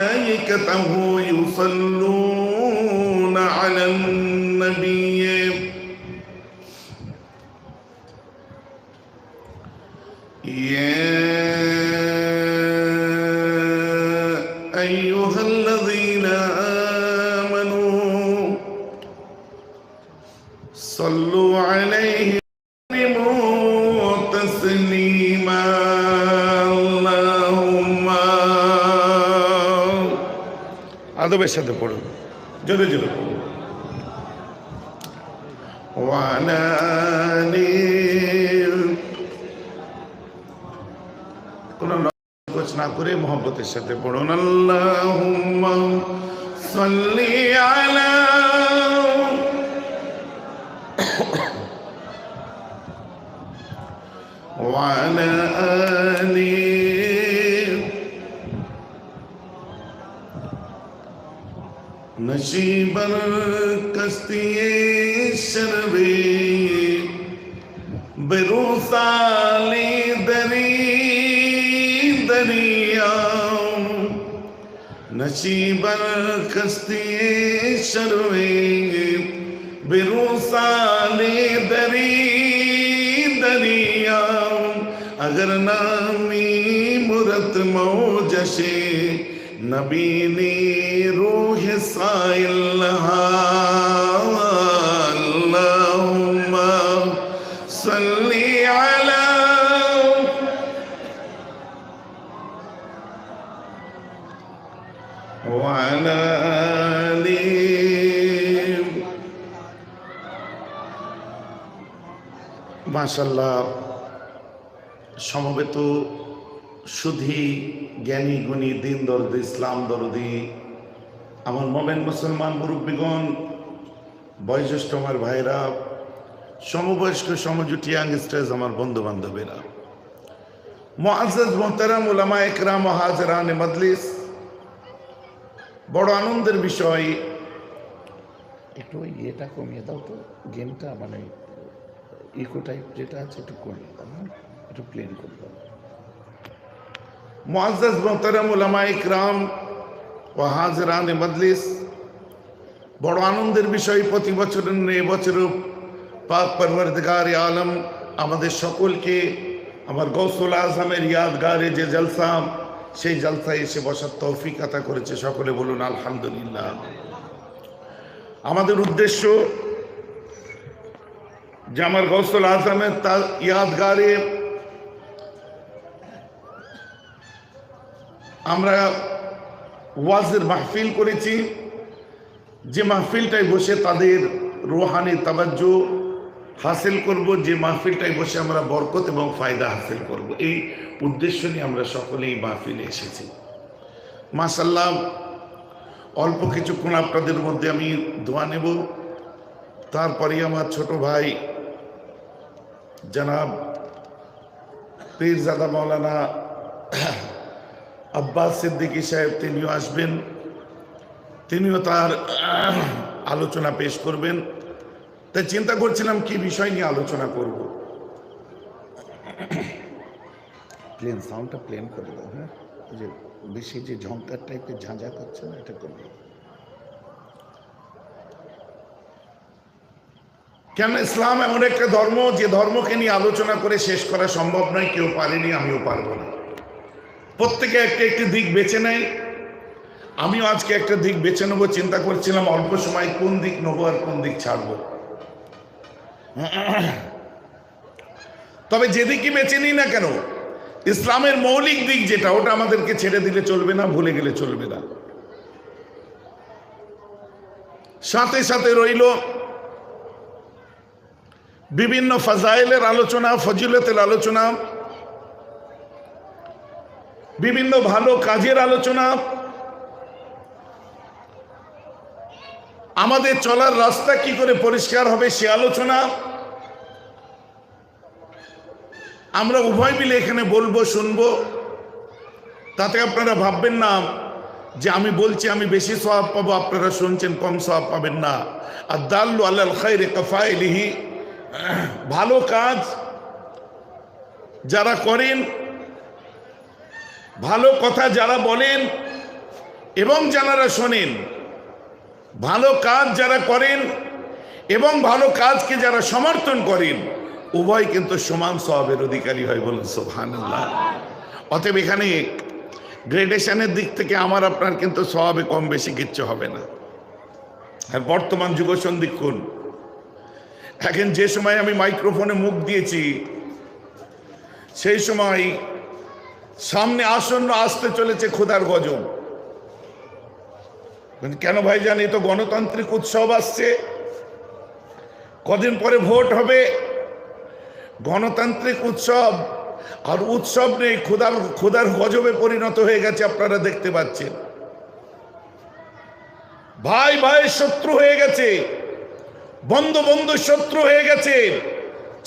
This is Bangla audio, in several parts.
ملائكته يصلون على النبي يا أيها الذين آمنوا صلوا عليه وسلموا تسليما اللهم আদবের সাথে পড়ুন, জোরে জোরে পড়ুন। ওয়ালা কোন কোচ না করে মোহব্বতের সাথে পড়ুন। আল্লাহুম্মা সাল্লি আলা ওয়ালা আলি नशीबर कस्तिए शर्वे बेरूसाली दरी दरिया नशीबर कस्तिए शर्वे बेरूसाली दरी दरिया अगर नामी मुरत मौजशे नबीनी रूह साइल्लहा अल्लाहुम्मा सल्ली अला व अला आलि माशाल्लाह समवेत সুধী জ্ঞানী গুণী দিন দরদি ইসলাম দরদি আমার মোমেন মুসলমান মুরব্বীগণ, বয়োজ্যেষ্ঠ আমার ভাইরা, সমবয়স্ক সমজুটি ইয়াংস্টার্স, আমার বন্ধু বান্ধবেরা, মুআজ্জাজ মুহতারাম উলামা একরাম ও হাজিরানে মজলিস, বড় আনন্দের বিষয়। একটু এটা কমিয়ে দাও তো, গেমটা মানে ইকো টাইপ যেটা আছে একটু কমিয়ে দাও, একটু প্লেন করে দাও। মুআজ্জাজ মুহতারাম উলামা ইকরাম ও হাজিরানে মজলিস, বড় আনন্দের বিষয়। প্রতি বছরের নেই বছরও পাক পরওয়ারদিগার আলম আমাদের সকলকে আমার গৌসুল আজমের ইয়াদগারে যে জলসা, সেই জলসায় এসে বসার তৌফিক আতা করেছে। সকলে বলুন আলহামদুলিল্লাহ। আমাদের উদ্দেশ্য যে আমার গৌসুল আজমের তার ইয়াদগারে আমরা ওয়াজের মাহফিল করেছি, যে মাহফিলটায় বসে তাদের রুহানি তাওয়াজ্জু হাসিল করব, যে মাহফিলটায় বসে আমরা বরকত এবং ফায়দা হাসিল করব, এই উদ্দেশ্য নিয়ে আমরা সকলেই মাহফিলে এসেছি। মাশাআল্লাহ, অল্প কিছুক্ষণ আপনাদের মধ্যে আমি দোয়া নেব, তারপরে আমার ছোট ভাই জনাব পীরজাদা মাওলানা আব্বাস সিদ্দিকী সাহেব তিনিও আসবেন, তিনিও তার আলোচনা পেশ করবেন। তাই চিন্তা করছিলাম কি বিষয় নিয়ে আলোচনা করব। প্লেন সাউন্ডটা প্লেন করে দাও, হ্যাঁ, যে বেশি যে ঝঙ্কার টাইপের ঝাঁঝা করছে না, এটা করবে। কেন ইসলাম এমন একটা ধর্ম যে ধর্মকে নিয়ে আলোচনা করে শেষ করা সম্ভব নয়, কেউ পারেনি, আমিও পারবো না। প্রত্যেকে একটা একটি দিক বেছে নেয়, আমিও আজকে একটা দিক বেছে নেবো। চিন্তা করছিলাম অল্প সময় কোন দিক নেবো আর কোন দিক ছাড়বো। তবে যেদিকই বেছে নিই না কেন, ইসলামের মৌলিক দিক যেটা, ওটা আমাদেরকে ছেড়ে দিলে চলবে না, ভুলে গেলে চলবে না। সাথে সাথে রইল বিভিন্ন ফাজাইলের আলোচনা, ফজিলতের আলোচনা, বিভিন্ন ভালো কাজের আলোচনা, আমাদের চলার রাস্তা কি করে পরিষ্কার হবে সে আলোচনা। আমরা উভয় মিলে এখানে বলবো, শুনবো। তাতে আপনারা ভাববেন না যে আমি বলছি আমি বেশি সওয়াব পাবো, আপনারা শুনছেন কম সওয়াব পাবেন না। আর দাল্লু আলাল খায়রি কাফাইলিহি, ভালো কাজ যারা করেন, ভালো কথা যারা বলেন, এবং যারা শোনেন, ভালো কাজ যারা করেন এবং ভালো কাজকে যারা সমর্থন করেন, উভয় কিন্তু সমান সওয়াবের অধিকারী হয়। বলুন সুবহানাল্লাহ। অতএব এখানে গ্রেডেশনের দিক থেকে আমার আপনার কিন্তু সওয়াবে কম বেশি কিচ্ছু হবে না। আর বর্তমান যুগ সন্ধিক্ষণ, এখন যে সময় আমি মাইক্রোফোনে মুখ দিয়েছি, সেই সময় সামনে আসন্ন আসতে চলেছে খোদার গজব। কেন ভাইজান? এই তো গণতান্ত্রিক উৎসব আসছে, কদিন পরে ভোট হবে, গণতান্ত্রিক উৎসব, আর উৎসব নেই, খোদার গজবে পরিণত হয়ে গেছে। আপনারা দেখতে পাচ্ছেন, ভাই ভাই শত্রু হয়ে গেছে, বন্ধু বন্ধু শত্রু হয়ে গেছে,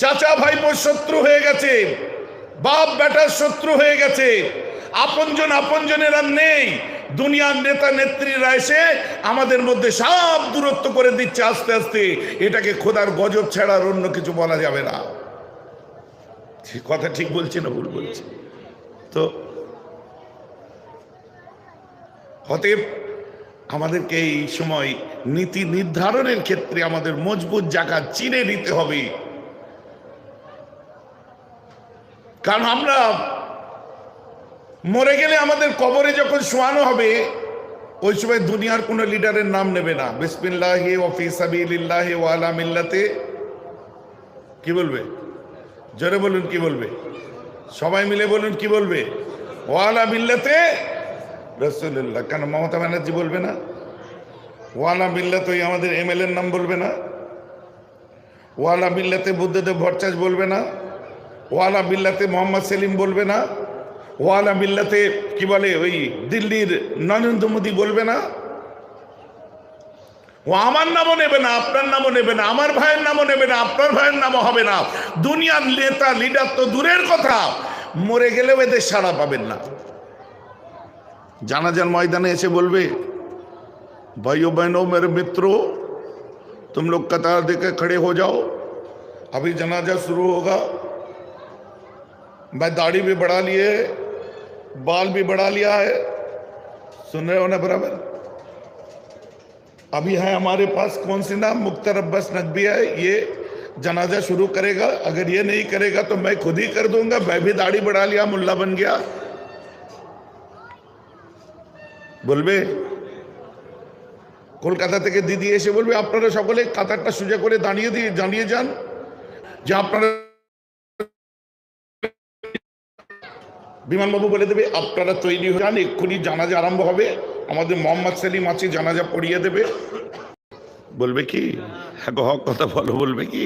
চাচা ভাইপোর শত্রু হয়ে গেছে, বাপ বেটার শত্রু হয়ে গেছে, আপনজন আপনজনের আর নেই। দুনিয়ার নেতা নেত্রীরা এসে আমাদের মধ্যে সব দূরত্ব করে দিচ্ছে আস্তে আস্তে। এটাকে খোদার গজব ছাড়া আর অন্য কিছু বলা যাবে না। কথা ঠিক বলছি না ভুল বলছি? তো অতএব আমাদেরকে এই সময় নীতি নির্ধারণের ক্ষেত্রে আমাদের মজবুত জায়গা চিনে নিতে হবে। কারণ আমরা মরে গেলে আমাদের কবরে যখন শোয়ানো হবে, ওই সময় দুনিয়ার কোনো লিডারের নাম নেবে না। বিসমিল্লাহি ওয়া ফি সাবিলিল্লাহি ওয়া আলা মিল্লাতে, কি বলবে? জোরে বলুন, কি বলবে? সবাই মিলে বলুন, কি বলবে? ওয়া আলা মিল্লাতে রাসূলুল্লাহ। কেন মমতা ব্যানার্জি বলবে না? ওয়া আলা মিল্লাতে ওই আমাদের এমএলএ এর নাম বলবে না? ওয়া আলা মিল্লাতে বুদ্ধদেব ভট্টাচার্য বলবে না? ওয়া আলা মিল্লাতে মোহাম্মদ সেলিম বলবে না? ওয়া আলা মিল্লাতে কি বলে ওই দিল্লির নরেন্দ্র মোদী বলবে না? ও আমার নামও নেবে না, আপনার নামও নেবে না, আমার ভাইয়ের নামও নেবে না, আপনার ভাইয়ের নামও হবে না। দুনিয়ার নেতা লিডার তো দূরের কথা, মরে গেলেও এদের সাড়া পাবেন না। জানাজার ময়দানে এসে বলবে, भाइयों बहनों मेरे मित्रों, तुम लोग कतार देकर खड़े हो जाओ, अभी जनाजा शुरू होगा। मैं दाढ़ी भी बढ़ा लिए है, बाल भी बढ़ा लिया है, सुन रहे हो ना बराबर? अभी है हमारे पास कौन सी नाम, मुख्तार अब्बास नकवी है, ये जनाजा शुरू करेगा। अगर ये नहीं करेगा तो मैं खुद ही कर दूंगा। मैं भी दाढ़ी बढ़ा लिया, मुल्ला बन गया। বলবে কলকাতা থেকে দিদি এসে বলবে, আপনারা সকলে কাতারটা সোজা করে দাঁড়িয়ে যান, যে আপনারা, বিমানবাবু বলে দেবে আপনারা তৈরি হয়ে যান, এক্ষুনি জানাজা আরম্ভ হবে, আমাদের মোহাম্মদ সেলিম আছে, জানাজা পড়িয়ে দেবে। বলবে কি? হ্যাঁ হক কথা বলো, বলবে কি?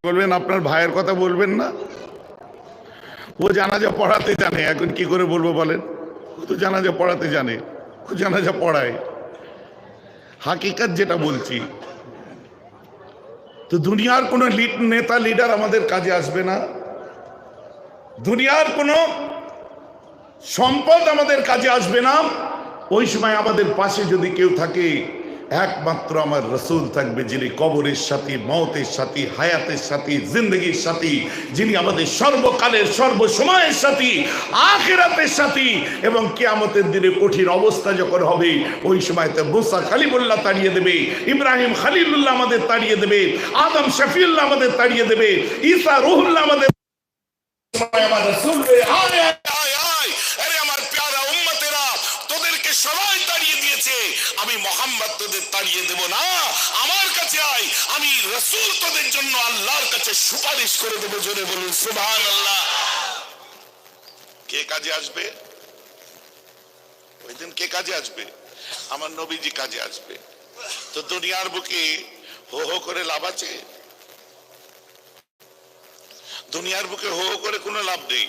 বলবেন আপনার ভাইয়ের কথা বলবেন না? ও জানাজা পড়াতে জানে, এখন কি করে বলবো বলেন? ও তো জানাজা পড়াতে জানে, ও জানাজা পড়ায়। হাকিকত যেটা বলছি, তো দুনিয়ার কোনো নেতা লিডার আমাদের কাজে আসবে না, দুনিয়ার কোনো সম্পদ আমাদের কাজে আসবে না। ওই সময় আমাদের পাশে যদি কেউ থাকে, একমাত্র আমার রসুল থাকবে, যিনি কবরের সাথী, মওতের সাথী, হায়াতের সাথী, জিন্দগির সাথী, যিনি আমাদের সর্বকালের সর্বসময়ের সাথী, আখিরাতের সাথী। এবং কিয়ামতের দিনে কঠিন অবস্থা যখন হবে, ওই সময়তে মুসা কালিমুল্লাহ তাড়িয়ে দেবে, ইব্রাহিম খলিলুল্লাহ আমাদের তাড়িয়ে দেবে, আদম শফিউল্লাহ আমাদের তাড়িয়ে দেবে, ঈসা রুহুল্লাহ আমাদের। আমার রাসূল আয় আয় আয়, আরে আমার প্যারা উম্মতেরা, তোদেরকে সবাই তাড়িয়ে দিয়েছে, আমি মুহাম্মদ তোদের তাড়িয়ে দেব না। আমার কাছে আয়, আমি রাসূল তোদের জন্য আল্লাহর কাছে সুপারিশ করে দেব। জোরে বলুন সুবহানাল্লাহ। কে কাজে আসবে ওই দিন? কে কাজে আসবে? আমার নবীজি কাজে আসবে। তো দুনিয়ার বুকে হো হো করে লাভ আছে? দুনিয়ার বুকে হো হো করে কোনো লাভ নেই,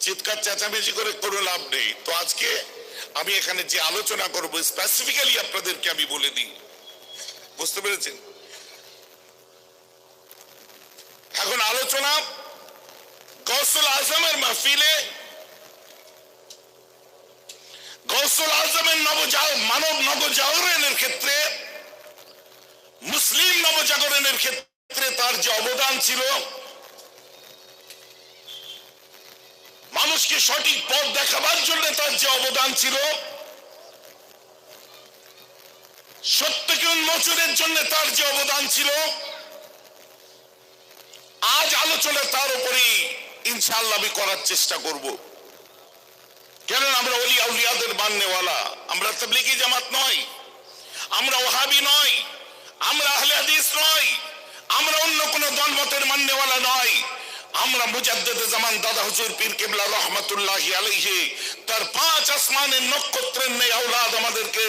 চিৎকার চেঁচামেচি করে কোনো লাভ নেই। তো আজকে আমি এখানে যে আলোচনা করব, স্পেসিফিক্যালি আপনাদেরকে আমি বলে দিই, বুঝতে পেরেছেন? এখন আলোচনা গৌসুল আজমের মাহফিলে, গৌসুল আজমের মানব নবজাগরণের ক্ষেত্রে, মুসলিম নবজাগরণের ক্ষেত্রে তার যে অবদান ছিল, মানুষকে সঠিক পথ দেখাবার জন্য তার যে অবদান ছিল, সত্যকে উন্মোচনের জন্য তার যে অবদান ছিল, আজ আলোচনা তার উপরেই ইনশাআল্লাহ আমি করার চেষ্টা করব। কেন আমরা ওলি আউলিয়াদের মাননেওয়ালা, আমরা তাবলীগী জামাত নয়, আমরা ওয়াহাবি নয়, আমরা আহলে হাদিস নয়, আমরা অন্য কোন দলমতের মাননেওয়ালা নয়। আমরা মুজাদ্দিদে জামান দাদা হুজুর পীর কিবলা রহমাতুল্লাহি আলাইহি তার 5 আসমানের নক্ষত্রের ন্যায় আওলাদ আমাদেরকে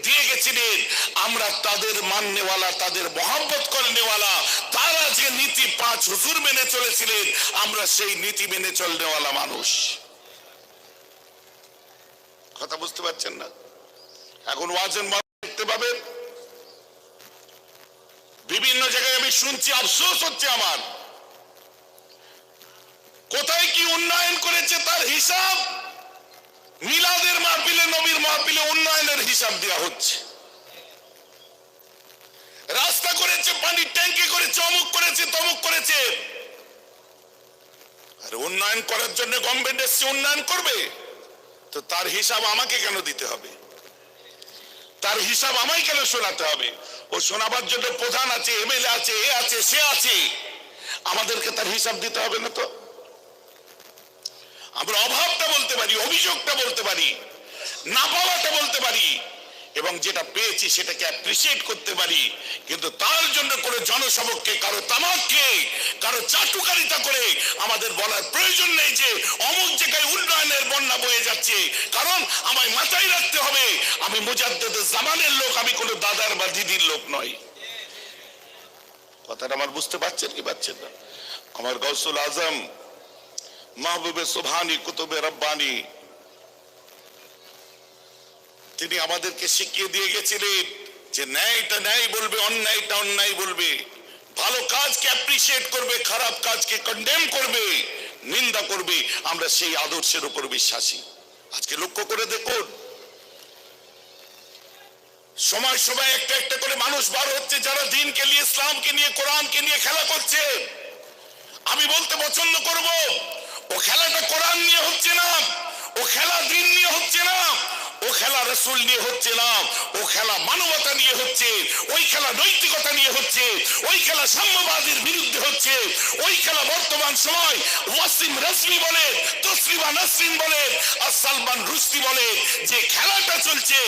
দিয়ে গেছিলেন। আমরা তাদের মাননেওয়ালা, তাদের মহব্বত করনেওয়ালা। তারা যে নীতি 5 হুজুর মেনে চলেছিলেন, আমরা সেই নীতি মেনে চলনেওয়ালা মানুষ। কথা বুঝতে পারছেন না? এখন ওয়াজের দেখতে পাবেন বিভিন্ন জায়গায়, আমি শুনছি, আফসোস হচ্ছে আমার, কোথায় কি উন্নয়ন করেছে তার হিসাব মিলাদের মাহফিলে, নবীর মাহফিলে উন্নয়নের হিসাব দেওয়া হচ্ছে। রাস্তা করেছে, পানির ট্যাঙ্কি করেছে, অমুক করেছে, তমুক করেছে। আর উন্নয়ন করার জন্য গভর্নমেন্ট এসছে, উন্নয়ন করবে, তো তার হিসাব আমাকে কেন দিতে হবে? তার হিসাব আমায় কেন শোনাতে হবে? ও শোনাবার জন্য প্রধান আছে, এমএলএ আছে, এ আছে, সে আছে, আমাদেরকে তার হিসাব দিতে হবে না? তো আমরা অভাবটা বলতে পারি, অভিযোগটা বলতে পারি, না পাওয়াটা বলতে পারি, এবং যেটা পেয়েছি সেটাকে অ্যাপ্রিসিয়েট করতে পারি। কিন্তু তার জন্য করে জনসবককে, কারো তামাককে, কারো চাটুকারিতা করে আমাদের বলার প্রয়োজন নেই যে অমুক জায়গায় উন্নয়নের বন্যা বয়ে যাচ্ছে। কারণ আমায় মাথায় রাখতে হবে, আমি মুজাদ্দিদে জামানের লোক, আমি কোনো দাদার বা দিদির লোক নই। কথাটা আমার বুঝতে পারছেন কি পারছেন না? আমার গৌসুল আজম মাহবুবে সুবহানি কুতুবে রব্বানি তিনি আমাদেরকে শিখিয়ে দিয়ে গেছিলেন যে ন্যায়টা ন্যায় বলবে, অন্যায়টা অন্যায় বলবে, ভালো কাজকে অ্যাপ্রিসিয়েট করবে, খারাপ কাজকে কন্ডেম করবে, নিন্দা করবে। আমরা সেই আদর্শের উপর বিশ্বাসী। আজকে লক্ষ্য করে দেখুন, সময় সময় একটা একটা করে মানুষ বার হচ্ছে যারা দিনকে নিয়ে, ইসলামকে নিয়ে, কোরআনকে নিয়ে খেলা করছে। আমি বলতে পছন্দ করব, ও খেলাটা কোরআন নিয়ে হচ্ছে না, ও খেলা দিন নিয়ে হচ্ছে না, ও খেলা রাসূল নিয়ে হচ্ছে না, ও খেলা মানবতা নিয়ে হচ্ছে, ওই খেলা নৈতিকতা নিয়ে হচ্ছে, ওই খেলা সাম্যবাদীর বিরুদ্ধে হচ্ছে, ওই খেলা বর্তমান সময় ওয়াসিম রাজভী বলে, তসলিমা নাসরিন বলে, আর সালমান রুশদি বলে যে খেলাটা চলছে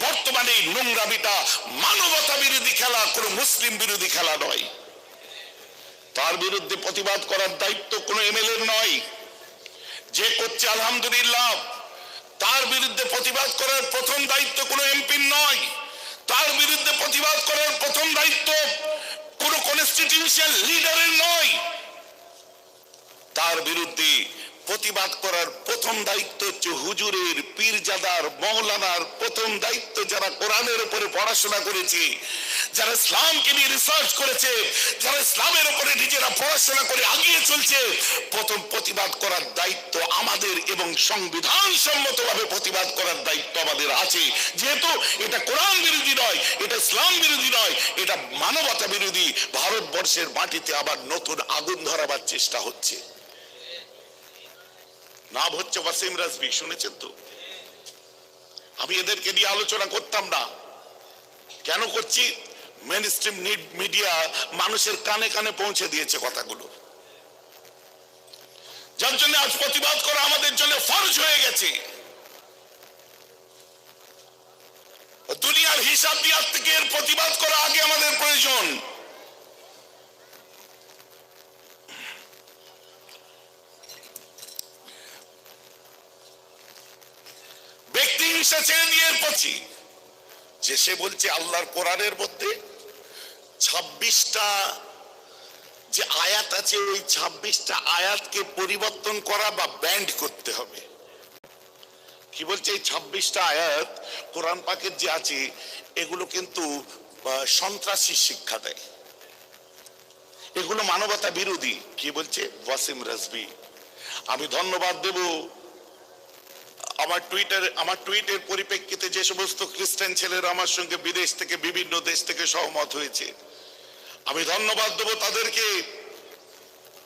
বর্তমানে নোংরামিটা মানবতা বিরোধী খেলা, কোনো মুসলিম বিরোধী খেলা নয়। তার বিরুদ্ধে প্রতিবাদ করার দায়িত্ব কোনো এমএলএ নয়। যে করছে আলহামদুলিল্লাহ, তার বিরুদ্ধে প্রতিবাদ করার প্রথম দায়িত্ব কোনো এমপির নয়। তার বিরুদ্ধে প্রতিবাদ করার প্রথম দায়িত্ব কোনো কনস্টিটিউশন লিডারের নয়। তার বিরুদ্ধে প্রতিবাদ করার প্রথম দায়িত্ব হচ্ছে হুজুরের, পীরজাদার, মৌলানার। প্রথম দায়িত্ব যারা কোরআনের উপরে পড়াশোনা করেছে, যারা ইসলামকে নিয়ে রিসার্চ করেছে, যারা ইসলামের উপরে নিজেরা পড়াশোনা করে এগিয়ে চলছে, প্রথম প্রতিবাদ করার দায়িত্ব আমাদের, এবং সংবিধান সম্মতভাবে প্রতিবাদ করার দায়িত্ব আমাদের আছে। যেহেতু এটা কোরআন বিরোধী নয়, এটা ইসলাম বিরোধী নয়, এটা মানবতা বিরোধী। ভারতবর্ষের মাটিতে আবার নতুন আগুন ধরাবার চেষ্টা হচ্ছে। নাম হচ্ছে ওয়াসিম রাজভী, শুনেছেন তো? আমি এদেরকে নিয়ে আলোচনা করতাম না, কেন করছি? মেইনস্ট্রিম মিডিয়া মানুষের কানে কানে পৌঁছে দিয়েছে কথাগুলো, যার জন্য আজ প্রতিবাদ করা আমাদের জন্য ফরজ হয়ে গেছে। দুনিয়ার হিসাব দিয়ে থেকে এর প্রতিবাদ করা আগে আমাদের প্রয়োজন। ব্যক্তি হিংসা ছেড়ে দিয়ে পড়ছি যে সে বলছে আল্লাহর কোরআনের মধ্যে 26টা যে আয়াত আছে, ওই 26টা আয়াতকে পরিবর্তন করা বা ব্যান্ড করতে হবে। কি বলছে? এই 26টা আয়াত কোরআন পাকের যে আছে, এগুলো কিন্তু সন্ত্রাসী শিক্ষা দেয়, এগুলো মানবতা বিরোধী। কি বলছে ওয়াসিম রাজভী? আমি ধন্যবাদ দেব আমার টুইটের পরিপ্রেক্ষিতে যে সমস্ত খ্রিস্টান ছেলেরা আমার সঙ্গে বিদেশ থেকে, বিভিন্ন দেশ থেকে সহমত হয়েছে। আমি ধন্যবাদ দেব তাদেরকে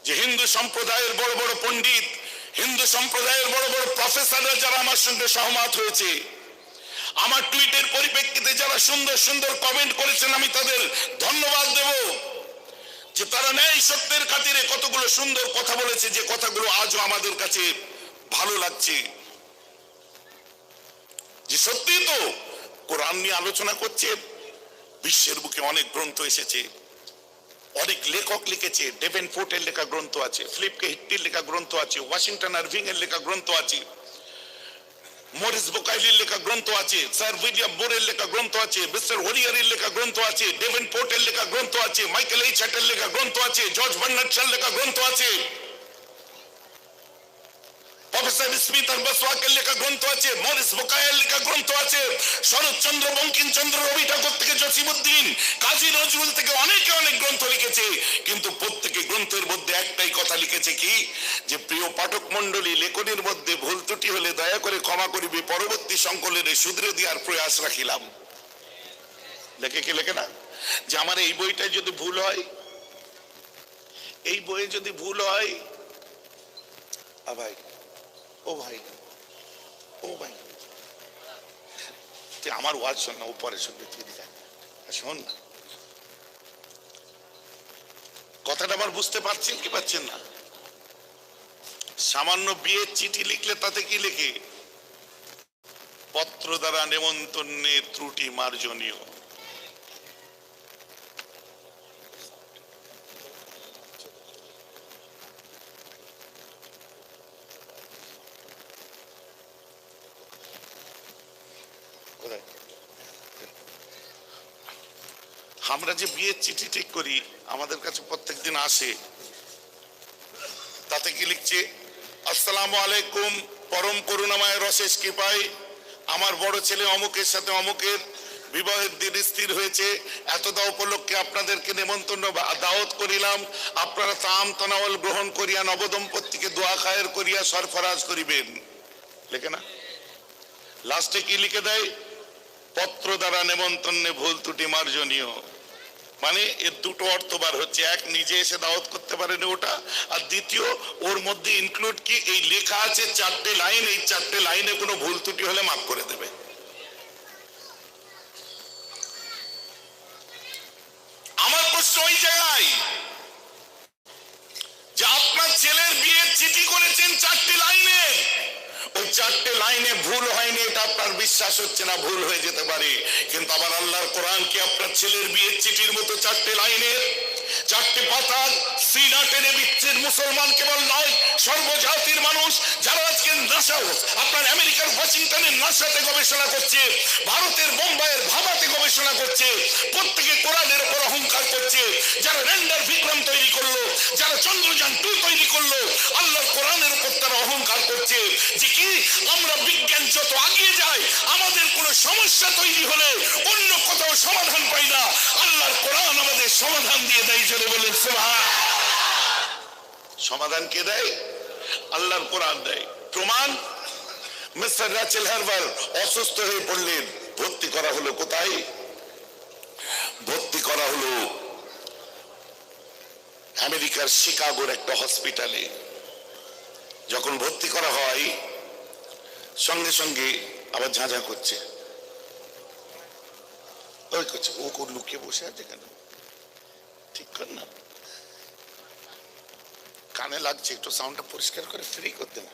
যে হিন্দু সম্প্রদায়ের বড় বড় পণ্ডিত হিন্দু সম্প্রদায়ের বড় বড় প্রফেসররা যারা আমার সঙ্গে সহমত হয়েছে, আমার টুইটের পরিপ্রেক্ষিতে যারা সুন্দর সুন্দর কমেন্ট করেছেন, আমি তাদের ধন্যবাদ দেব যে তারা ন্যায় সত্যের খাতিরে কতগুলো সুন্দর কথা বলেছে, যে কথাগুলো আজও আমাদের কাছে ভালো লাগছে। যে সত্যি তো কোরআন নিয়ে আলোচনা করছে, বিশ্বের বুকে অনেক গ্রন্থ এসেছে, অনেক লেখক লিখেছে, ডেভেনপোর্টের লেখা গ্রন্থ আছে, ফিলিপ কে হিট্টির লেখা গ্রন্থ আছে, ওয়াশিংটন আরভিং এর লেখা গ্রন্থ আছে, মরিস বুকাইলির লেখা গ্রন্থ আছে, স্যার উইলিয়াম বোরের লেখা গ্রন্থ আছে, মিস্টার ওরিয়ারের লেখা গ্রন্থ আছে, ডেভেনপোর্টের লেখা গ্রন্থ আছে, মাইকেল এইচ হ্যাটের লেখা গ্রন্থ আছে, জর্জ বার্নার্ড শার লেখা গ্রন্থ আছে, প্রফেসর স্মিথ আর বসওয়াকের লেখা গ্রন্থ আছে, মরিস বুকাইয়ের লেখা গ্রন্থ আছে, শরৎচন্দ্র বঙ্কিমচন্দ্র, রবি ঠাকুর থেকে জসিমউদ্দিন, কাজী নজরুল থেকে অনেকে অনেক গ্রন্থ লিখেছে, কিন্তু প্রত্যেকে গ্রন্থের মধ্যে একটাই কথা লিখেছে কি, যে প্রিয় পাঠক মণ্ডলী, লেখনের মধ্যে ভুল ত্রুটি হলে দয়া করে ক্ষমা করিবে, পরবর্তী সংকলনে শুধরে দেওয়ার প্রয়াস রাখিলাম। লেখে কি লেখে না? যে আমার এই বইটায় যদি ভুল হয়, এই বইয়ে যদি ভুল হয়, ভাই ও ভাই, ও ভাই, তুই আমার ওয়াজ শোন না, ও পরে শুনবে, তুই শোন না, কথাটা আমার বুঝতে পারছেন কি পাচ্ছেন না? সামান্য বিয়ের চিঠি লিখলে তাতে কি লেখে? পত্র দ্বারা নেমন্তন্নের ত্রুটি মার্জনীয়। আমরা যে বিয়ের চিঠি ঠিক করি, আমাদের কাছে প্রত্যেকদিন আসে, তাতে কি লিখছে? আসসালামু আলাইকুম, পরম করুণাময় রশেষ কৃপায় আমার বড় ছেলে অমুকের সাথে অমুকের বিবাহের দিন স্থির হয়েছে, এতদা উপলক্ষে আপনাদেরকে নেমন্তন্ন দাওয়াত করিলাম, আপনারা তাম তনাওয়াল গ্রহণ করিয়া নবদম্পতিকে দোয়া খায়ের করিয়া সরফরাজ করিবেন। লেখে না? লাস্টে কি লিখে দেয়? পত্র দ্বারা নেমন্তন্নে ভুল ত্রুটি মার্জনীয়। মানে এর দুটো অর্থ বার হচ্ছে, এক নিজে এসে দাওয়াত করতে পারেনি ওটা, আর দ্বিতীয় ওর মধ্যে ইনক্লুড কি, এই লেখা আছে 4টে লাইন, এই 4টে লাইনে কোনো ভুল ত্রুটি হলে মাফ করে দেবে। আমার প্রশ্ন ওই জায়গায় যে আপনার ছেলের বিয়ের চিঠি করেছেন 4টে লাইনে, ওই 4টে লাইনে ভুল হয়নি, এটা আপনার বিশ্বাস হচ্ছে না, ভুল হয়ে যেতে পারে, কিন্তু আবার আল্লাহর কোরআন কি আপনার ছেলের বিয়ের চিঠির মতো 4টে লাইনের 4টে পাতার সিনা টেনে বিচ্ছেদ মুসলমান কেবল নয়, সর্বজাতির মানুষ যারা আজকে নাসাও, আপনার আমেরিকার ওয়াশিংটনের নাসাতে গবেষণা করছে, ভারতের বোম্বাইয়ের ভাবাতে গবেষণা করছে, প্রত্যেকে কোরআনের উপর অহংকার করছে, যারা ল্যান্ডার বিক্রম তৈরি করলো, যারা চন্দ্রযান 2 তৈরি করলো, আল্লাহর কোরআনের উপর তারা অহংকার করছে যে কি আমরা বিজ্ঞান যত এগিয়ে যায়, আমাদের কোনো সমস্যা তৈরি হলে অন্য কোথাও সমাধান পাই না, আল্লাহর কোরআন আমাদের সমাধান দিয়ে দেয়। জোরে বলেন সুবহান। সমাধান কে দেয়? আল্লাহর কোরআন দেয়। প্রমাণ, মিস্টার র্যাচেল হার্ভার অসুস্থ হয়ে পড়লেন, ভর্তি করা হলো কোথায়? ভর্তি করা হলো আমেরিকার শিকাগোর একটা হসপিটালে। যখন ভর্তি করা হয়, সঙ্গে সঙ্গে আবার ঝাঁঝা করছে, ওই করছে, ও কোন লুকিয়ে বসে আছে কেন? ঠিক কর না, কানে লাগছে, একটু সাউন্ডটা পরিষ্কার করে ফ্রি করতে না,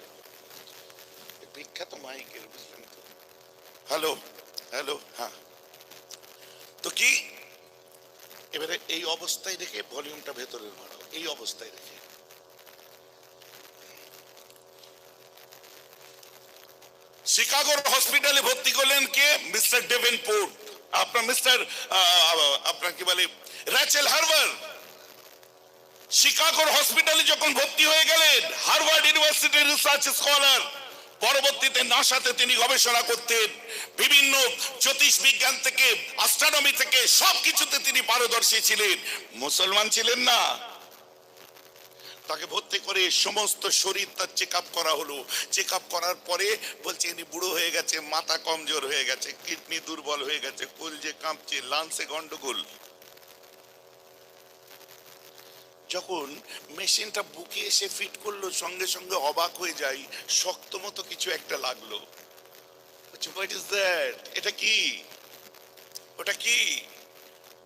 বিখ্যাত মাইকের, বুঝলেন তো? হ্যালো হ্যালো, হ্যাঁ। তো কি এবারে এই অবস্থায় রেখে ভলিউমটা ভেতরের বাড়াও, এই অবস্থায় রেখে। শিকাগোর হসপিটালে ভর্তি করলেন কে? মিস্টার ডেভেনপোর্ট, আপনার কি বলে র্যাচেল হার্ভার। শিকাগোর হসপিটালে যখন ভর্তি হয়ে গেলেন, হার্ভার্ড ইউনিভার্সিটির রিসার্চ স্কলার, পরবর্তীতে নাসাতে তিনি গবেষণা করতেন, বিভিন্ন জ্যোতিষ বিজ্ঞান থেকে, অ্যাস্ট্রোনমি থেকে সবকিছুতে তিনি পারদর্শী ছিলেন, মুসলমান ছিলেন না। তাকে ভর্তি করে সমস্ত শরীর তার চেক আপ করা হলো। চেক আপ করার পরে বলছে ইনি বুড়ো হয়ে গেছে, মাথা কমজোর হয়ে গেছে, কিডনি দুর্বল হয়ে গেছে, কলজে কাঁপছে, লাংসে গন্ডগোল। যখন মেশিনটা বুকে এসে ফিট করলো সঙ্গে সঙ্গে অবাক হয়ে যাই, শক্ত মতো কিছু একটা লাগলো। What is that? এটা কি? ওটা কি?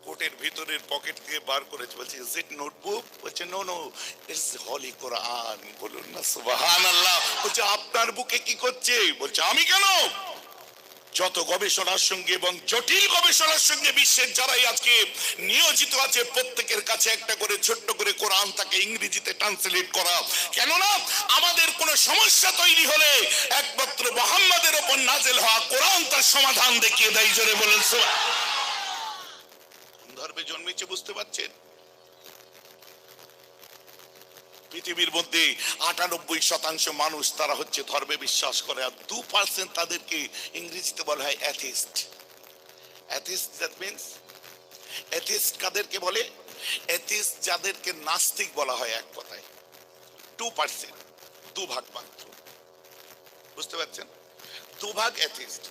কোটের ভিতরের পকেট থেকে বার করেছে, বলছে ইজ ইট নোটবুক? বলছে নো নো, ইটস হলি কোরআন। বলুন না সুবহানাল্লাহ। বলছে আপনার বুকে কি করছে? বলছে আমি কেন, যত গবেষণার সঙ্গে এবং জটিল গবেষণার সঙ্গে বিশ্বের যারাই আজকে নিয়োজিত আছে প্রত্যেকের কাছে একটা করে ছোট্ট করে কোরআন তাকে ইংরেজিতে ট্রান্সলেট করা। কেননা আমাদের কোনো সমস্যা তৈরি হলে একমাত্র মুহাম্মাদের উপর নাযিল হওয়া কোরআন তার সমাধান দেখিয়ে দেয়। জোরে বলেন সুবহানাল্লাহ। ধর্মে জন্মেছে বুঝতে পারছেন? পৃথিবীর মধ্যে 98% মানুষ তারা হচ্ছে ধর্মে বিশ্বাস করে, আর 2% তাদেরকে ইংরেজিতে বলা হয় atheist. Atheist that means, atheist কাদেরকে বলে? অ্যাথিস্ট যাদেরকে নাস্তিক বলা হয় এক কথায়। 2%, 2 ভাগ মাত্র। বুঝতে পারছেন? 2 ভাগ অ্যাথিস্ট,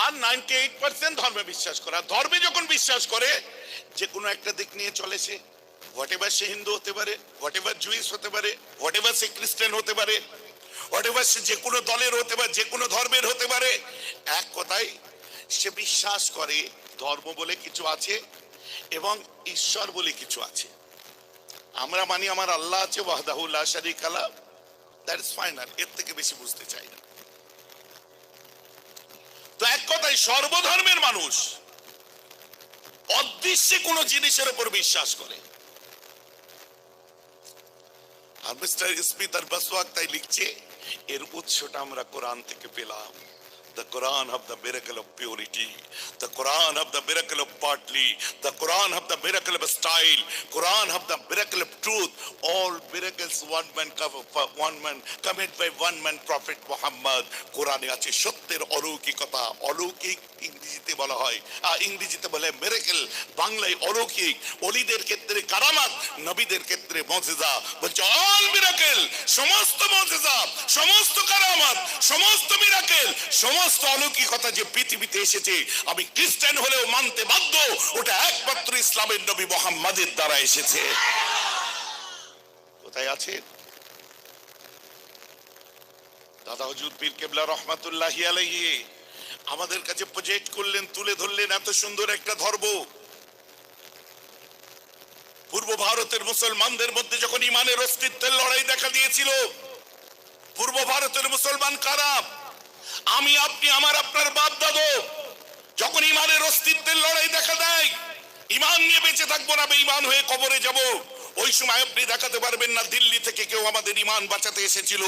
আর 98% ধর্মে বিশ্বাস করে। আর ধর্মে যখন বিশ্বাস করে যে কোনো একটা দিক নিয়ে চলে সে, হোয়াট এভার সে হিন্দু হতে পারে, হোয়াট এভার জুইস হতে পারে, হোয়াট এভার সে খ্রিস্টান হতে পারে, হোয়াট এভার সে যে কোনো দলের হতে পারে, যে কোনো ধর্মের হতে পারে। এক কথায় সে বিশ্বাস করে ধর্ম বলে কিছু আছে এবং ঈশ্বর বলে কিছু আছে। আমরা মানি আমার আল্লাহ আছে, ওয়াহদাহু লা শারীকা লাহু, দ্যাট ইজ ফাইনাল। এর থেকে বেশি বুঝতে চাই না। তো এক কথায় সর্বধর্মের মানুষ অদৃশ্যে কোন জিনিসের উপর বিশ্বাস করে। আর মিস্টার স্মিথ আর বসওয়াক তাই লিখছে, এর উৎসটা আমরা কোরআন থেকে পেলাম। The Quran of the miracle of purity, the Quran of the miracle of partly, the Quran of the miracle of style, Quran of the miracle of truth. All miracles one man committed by one man Prophet Muhammad. কোরআনে আছে সত্যের অলৌকিকতা। অলৌকিক ইংরেজিতে বলা হয়, ইংরেজিতে বলে মিরাকেল, বাংলায় অলৌকিক। ওলিদের ক্ষেত্রে কারামাত, নবীদের ক্ষেত্রে মুজিজা। বলছে অল মিরাকেল, সমস্ত মুজিজা, সমস্ত কারামাত, সমস্ত মিরাকেল, সমস্ত অলৌকিকতা যে পৃথিবীতে এসেছে, আমি খ্রিস্টান হলেও মানতে বাধ্য, ওটা একমাত্র ইসলামের নবী মুহাম্মাদের দ্বারা এসেছে। কোথায় আছে? দাদা হুজুর পীর কেবলা রহমাতুল্লাহি আলাইহি আমাদের কাছে প্রজেক্ট করলেন, তুলে ধরলেন এত সুন্দর একটা ধর্ম। পূর্ব ভারতের মুসলমানদের মধ্যে যখন ইমানের অস্তিত্বের লড়াই দেখা দিয়েছিল, পূর্ব ভারতের মুসলমান কারা? আমি, আপনি, আমার, আপনার বাপ দাদু। যখন ইমানের অস্তিত্বের লড়াই দেখা দেয়, ইমান নিয়ে বেঁচে থাকবো না, বেঈমান হয়ে কবরে যাব, ওই সময় আপনি দেখাতে পারবেন না দিল্লি থেকে কেউ আমাদের ইমান বাঁচাতে এসেছিল।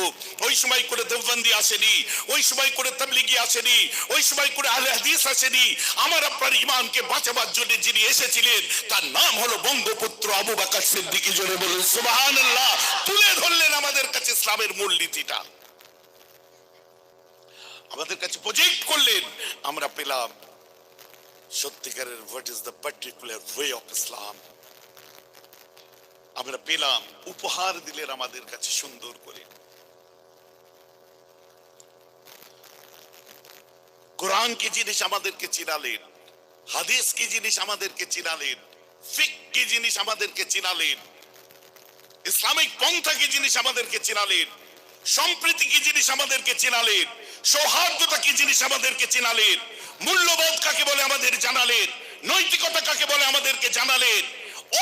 ওই সময় করে দেওবন্দি আসেনি, ওই সময় করে তাবলিগি আসেনি, ওই সময় করে আহলে হাদিস আসেনি। আমার আপনার ইমানকে বাঁচাবার জন্য যিনি এসেছিলেন তার নাম হলো বঙ্গপুত্র আবু বকর সিদ্দিক। জোরে বলুন সুবহানাল্লাহ। তুলে ধরলেন আমাদের কাছে ইসলামের মূলনীতিটা, আমাদের কাছে প্রজেক্ট করলেন, আমরা পেলাম সত্যিকারের what is the particular way of Islam. আমরা পেলাম, উপহার দিলেন আমাদের কাছে সুন্দর করে। কোরআন কি জিনিস আমাদেরকে চিনালেন, হাদিস কি জিনিস আমাদেরকে চিনালেন, ফিক কি জিনিস আমাদেরকে চিনালেন, ইসলামিক পন্থা কি জিনিস আমাদেরকে চিনালেন, সম্প্রীতি কি জিনিস আমাদেরকে চিনালেন, সৌহার্দ্যতা কি জিনিস আমাদেরকে চিনালেন, মূল্যবোধ কাকে বলে আমাদের জানালেন, নৈতিকতা কাকে বলে আমাদেরকে জানালেন।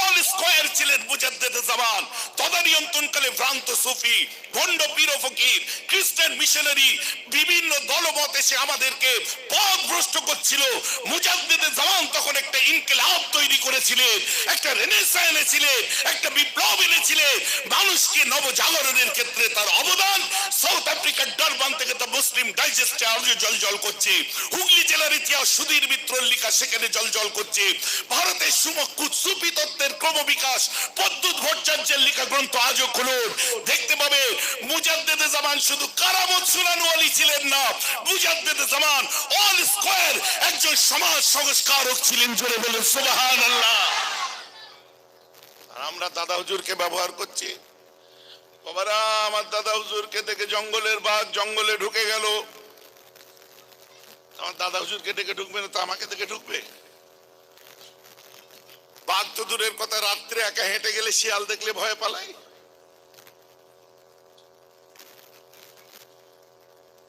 অল স্কয়ার ছিলেন মুজাদ্দিদে জামান। তদানীন্তনকালে ভ্রান্ত সুফি, ভণ্ড পীর ও ফকির, খ্রিস্টান মিশনারি, বিভিন্ন দলমত এসে আমাদেরকে পথভ্রষ্ট করছিল। মুজাদ্দিদে জামান তখন একটা ইনকিলাব তৈরি করেছিলেন, একটা রেনেসাঁ এনেছিলেন, একটা বিপ্লব এনেছিলেন। মানুষকে নবজাগরণের ক্ষেত্রে তার অবদান সাউথ আফ্রিকার ডারবান থেকে দ্য মুসলিম ডাইজেস্টে আজও জলজল করছে। হুগলি জেলার ইতিহাস সুধীর মিত্রর লেখা সেখানে জলজল করছে। ভারতের সুমকুৎ সুফি তত্ত্বের ক্রমবিকাশ পদ্মুত ভট্টাচার্যের লেখা গ্রন্থ আজও খুলুন, দেখতে পাবে মুজাদ্দিদে জামান শুধু কারামত সুনানু ওয়ালি ছিলেন না, মুজাদ্দিদে জামান অল স্কয়ার একজন সমাজ সংস্কারক ছিলেন। জোরে বলেন সুবহানাল্লাহ। আর আমরা দাদা হুজুরকে ব্যবহার করছি। বাবারা, আমার দাদা হুজুরকে দেখে জঙ্গলের বাঘ জঙ্গলে ঢুকে গেল, আমার দাদা হুজুরকে দেখে ঢুকবে না তো আমাকে দেখে ঢুকবে? বাঘ তো দূরের কথা, রাত্রে একা হেঁটে গেলে শিয়াল দেখলে ভয় পালায়।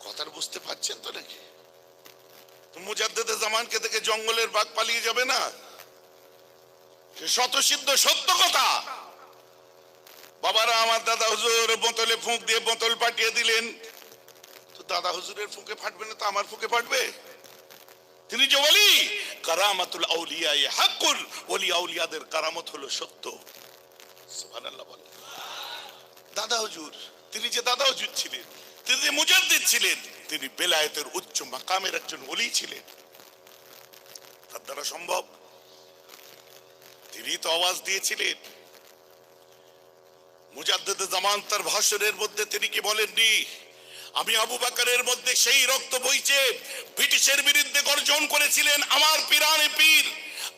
কথার বুঝতে পারছেন তো নাকি? মুজাদ্দেদে জামানকে দেখে জঙ্গলের বাঘ পালিয়ে যাবে না? শতসিদ্ধ সত্য কথা। বাবারা, আমার দাদা হুজুর বোতলে ফুঁক দিয়ে বোতল পাঠিয়ে দিলেন, তো দাদা হুজুরের ফুঁকে ফাটবে না তো আমার ফুঁকে ফাটবে? তিনি যে ওলি, কারামাতুল আউলিয়া হাক্কুল, ওলি আউলিয়াদের কারামত হলো সত্য। সুবহানাল্লাহ বলেন। দাদা হুজুর, তিনি যে দাদা হুজুর ছিলেন, তিনি যে মুজাদ্দিদ ছিলেন, তিনি বেলায়েতের উচ্চ মাকামের একজন ওলি ছিলেন। তার দ্বারা সম্ভব? তিনি তো আওয়াজ দিয়েছিলেন। মুজাদ্দেদে জামান তার ভাষণের মধ্যে তিনি কি বলেননি? আমি আবু বকরের মধ্যে সেই রক্ত বইছে, ব্রিটিশের বিরুদ্ধে গর্জন করেছিলেন আমার পীরানে পীর,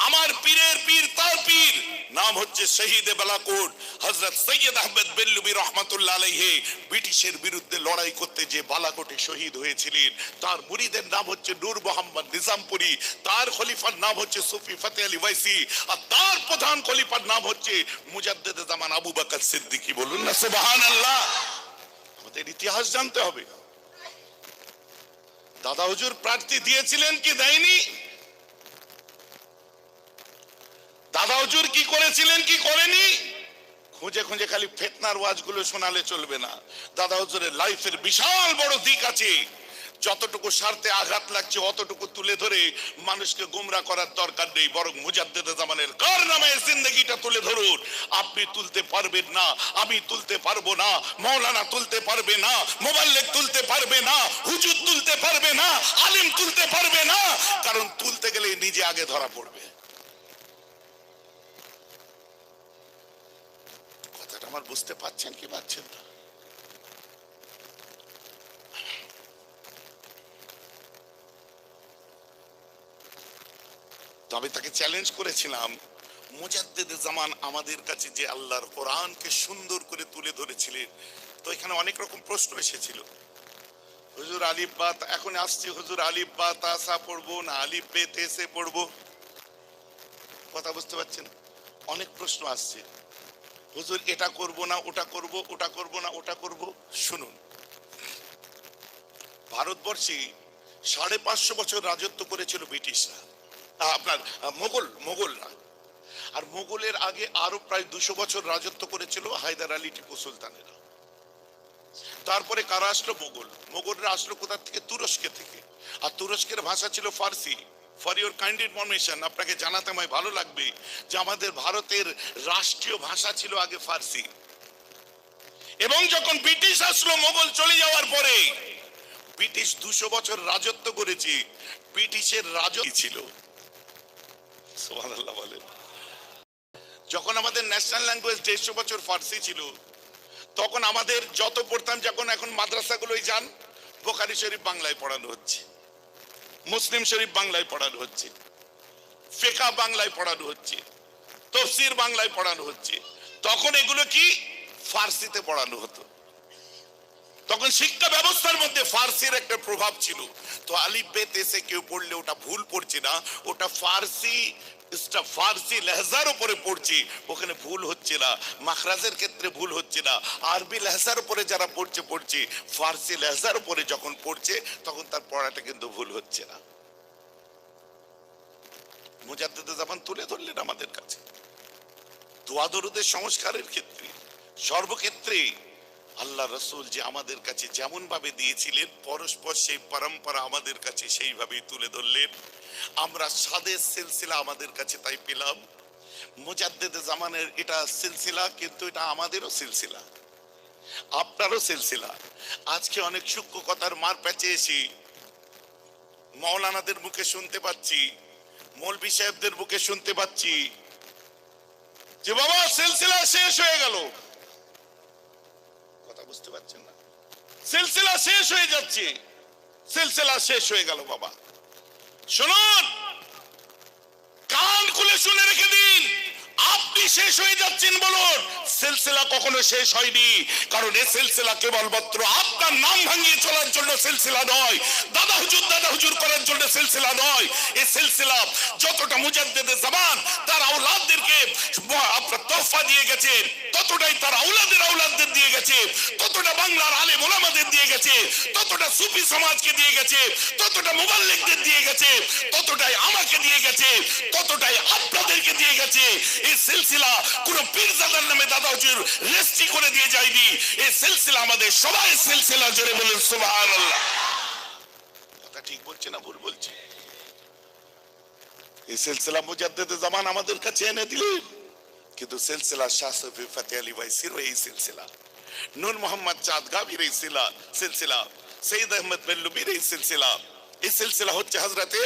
আমার পীরের পীর তার পীর, নাম হচ্ছে শহীদে বালাকোট হযরত সৈয়দ আহমদ বেল্লুবি রহমাতুল্লাহ আলাইহি। ব্রিটিশের বিরুদ্ধে লড়াই করতে যে বালাকোটে শহীদ হয়েছিলেন, তার মুরিদের নাম হচ্ছে নূর মোহাম্মদ নিজামপুরি, তার খলিফার নাম হচ্ছে সুফি ফতে আলী ওয়াইসি, আর তার প্রধান খলিফার নাম হচ্ছে মুজাদ্দেদে জামান আবু বকর সিদ্দিকী। বলুন না সুবহানাল্লাহ। আমাদের ইতিহাস জানতে হবে। দাদা হুজুর প্রার্থী দিয়েছিলেন কি দেয়নি? দাদা হুজুর কি করেছিলেন কি করেনি? খুঁজে খুঁজে খালি ফিতনার ওয়াজগুলো শোনালে চলবে না। দাদা হুজুরের লাইফের বিশাল বড় দিক আছে, যতটুকু স্বার্থে আঘাত লাগছে অতটুকু তুলে ধরে মানুষকে গোমরা করার দরকার নেই, বরং মুজাদ্দেদে জামানের কারনামায়ে জিন্দেগিটা তুলে ধরুন। আপনি তুলতে পারবেন না, আমি তুলতে পারবো না, মাওলানা তুলতে পারবে না, মুবাল্লিগ তুলতে পারবে না, হুজুর তুলতে পারবে না, আলিম তুলতে পারবে না, কারণ তুলতে গেলে নিজে আগে ধরা পড়বে। কথাটা আমার বুঝতে পারছেন কি পারছেন না? তো আমি তাকে চ্যালেঞ্জ করেছিলাম, মুজাদ্দেদে জামান আমাদের কাছে যে আল্লাহর কোরআনকে সুন্দর করে তুলে ধরেছিলেন, তো এখানে অনেক রকম প্রশ্ন এসেছিল। হুজুর আলিফ বা, এখন আসছে হুজুর আলিফ বা তাসা পড়বো না আলিফ বে তেসে পড়বো? কথা বুঝতে পারছেন? অনেক প্রশ্ন আসছে। হুজুর এটা করব না ওটা করব, ওটা করব না ওটা করব। শুনুন, ভারতবর্ষে 550 বছর রাজত্ব করেছিল ব্রিটিশরা, আপনার মোগলরা। আর মোগলের আগে আরো প্রায় 200 বছর রাজত্ব করেছিল হায়দার আলী টিপু সুলতানেরা। তারপরে কারা আসলো? মোগলরা আসলো কোথা থেকে? তুরস্কে থেকে। আর তুরস্কের ভাষা ছিল ফার্সি। ফর ইউর কাইন্ড ইনফরমেশন, আপনাকে জানাতে আমায় ভালো লাগবে যে আমাদের ভারতের রাষ্ট্রীয় ভাষা ছিল আগে ফার্সি। এবং যখন ব্রিটিশ আসলো মোগল চলে যাওয়ার পরে, ব্রিটিশ 200 বছর রাজত্ব করেছে, ব্রিটিশের রাজত্ব ছিল। সুবহানাল্লাহ বলেন। যখন আমাদের ন্যাশনাল ল্যাঙ্গুয়েজ 150 বছর ফার্সি ছিল, তখন আমাদের যত পড়তাম, যখন এখন মাদ্রাসাগুলোই যান, বুখারী শরীফ বাংলায় পড়ানো হচ্ছে, মুসলিম শরীফ বাংলায় পড়ানো হচ্ছে, ফিকহ বাংলায় পড়ানো হচ্ছে, তাফসীর বাংলায় পড়ানো হচ্ছে। তখন এগুলো কি ফার্সিতে পড়ানো হতো। তখন শিক্ষা ব্যবস্থার মধ্যে ফার্সির একটা প্রভাব ছিল। তো আলিফ বে তেসে কেউ পড়লে ওটা ভুল পড়ছে না, ওটা ফার্সি লেহজার উপরে পড়ছে, ওখানে ভুল হচ্ছে না, মাখরাজের ক্ষেত্রে ভুল হচ্ছে না। আরবি লেহজার উপরে যারা পড়ছে, ফার্সি লেহজার উপরে যখন পড়ছে, তখন তার পড়াটা কিন্তু ভুল হচ্ছে না। মুজাদ্দেদে জামান তুলে ধরলেন আমাদের কাছে দোয়া দরুদের সংস্কারের ক্ষেত্রে, সর্বক্ষেত্রে আল্লাহ রসুল যে আমাদের কাছে যেমন ভাবে দিয়েছিলেন, পরস্পর সেই পরম্পরা আমাদের কাছে সেইভাবেই তুলে ধরলেন। আমরা সাদের সিলসিলা আমাদের কাছে তাই পেলাম। মুজাদ্দেদে জামানের এটা সিলসিলা, কিন্তু এটা আমাদেরও সিলসিলা, আপনারও সিলসিলা। আজকে অনেক সূক্ষ্ম কথার মার প্যাচে এসে মাওলানাদের মুখে শুনতে পাচ্ছি, মৌলভী সাহেবদের মুখে শুনতে পাচ্ছি যে বাবা সিলসিলা শেষ হয়ে গেল। কথা বুঝতে পারছেন না? সিলসিলা শেষ হয়ে যাচ্ছে, সিলসিলা শেষ হয়ে গেল। বাবা শুনুন, কান খুলে শুনে রেখে দিন, আপনি শেষ হয়ে যাচ্ছেন বলুন, সিলসিলা কখনো শেষ হয়নি, কারণ এই সিলসিলা কেবলমাত্র আপনার নাম ভাঙিয়ে চলার জন্য সিলসিলা নয়, দাদা হুজুর করার জন্য সিলসিলা নয়। এই সিলসিলা যতটা মুজাদ্দিদে জামান তার আওলাদদেরকে আপনার তোহফা দিয়ে গেছে, ততটাই তার আওলাদের দিয়ে গেছে, ততটা বাংলার আলেম ওলামাদের দিয়ে গেছে, ততটা সুফি সমাজকে দিয়ে গেছে, ততটা মুবাল্লিগদের দিয়ে গেছে, ততটাই আমাকে দিয়ে গেছে, ততটাই আপনাদেরকে দিয়ে গেছে। এই সিলসিলা কোন পীরজাদার নামে দাদা হুজুর রেজিস্ট্রি করে দিয়ে যায়নি, এই সিলসিলা আমাদের সবাই সিলসিলা। জোরে বলুন সুবহানাল্লাহ। কথা ঠিক বলছে না ভুল বলছে? এই সিলসিলা মুজাদ্দিদে জামান আমাদের কাছে এনে দিলেন, কিন্তু সিলসিলা শাহ সুফি ফতেহ আলী ওয়াইসির এই সিলসিলা, নূর মোহাম্মদ চাঁদ গাভীর এই সিলসিলা, সৈয়দ আহমদ বেল্লুবির এই সিলসিলা, এই সিলসিলা হচ্ছে হযরতে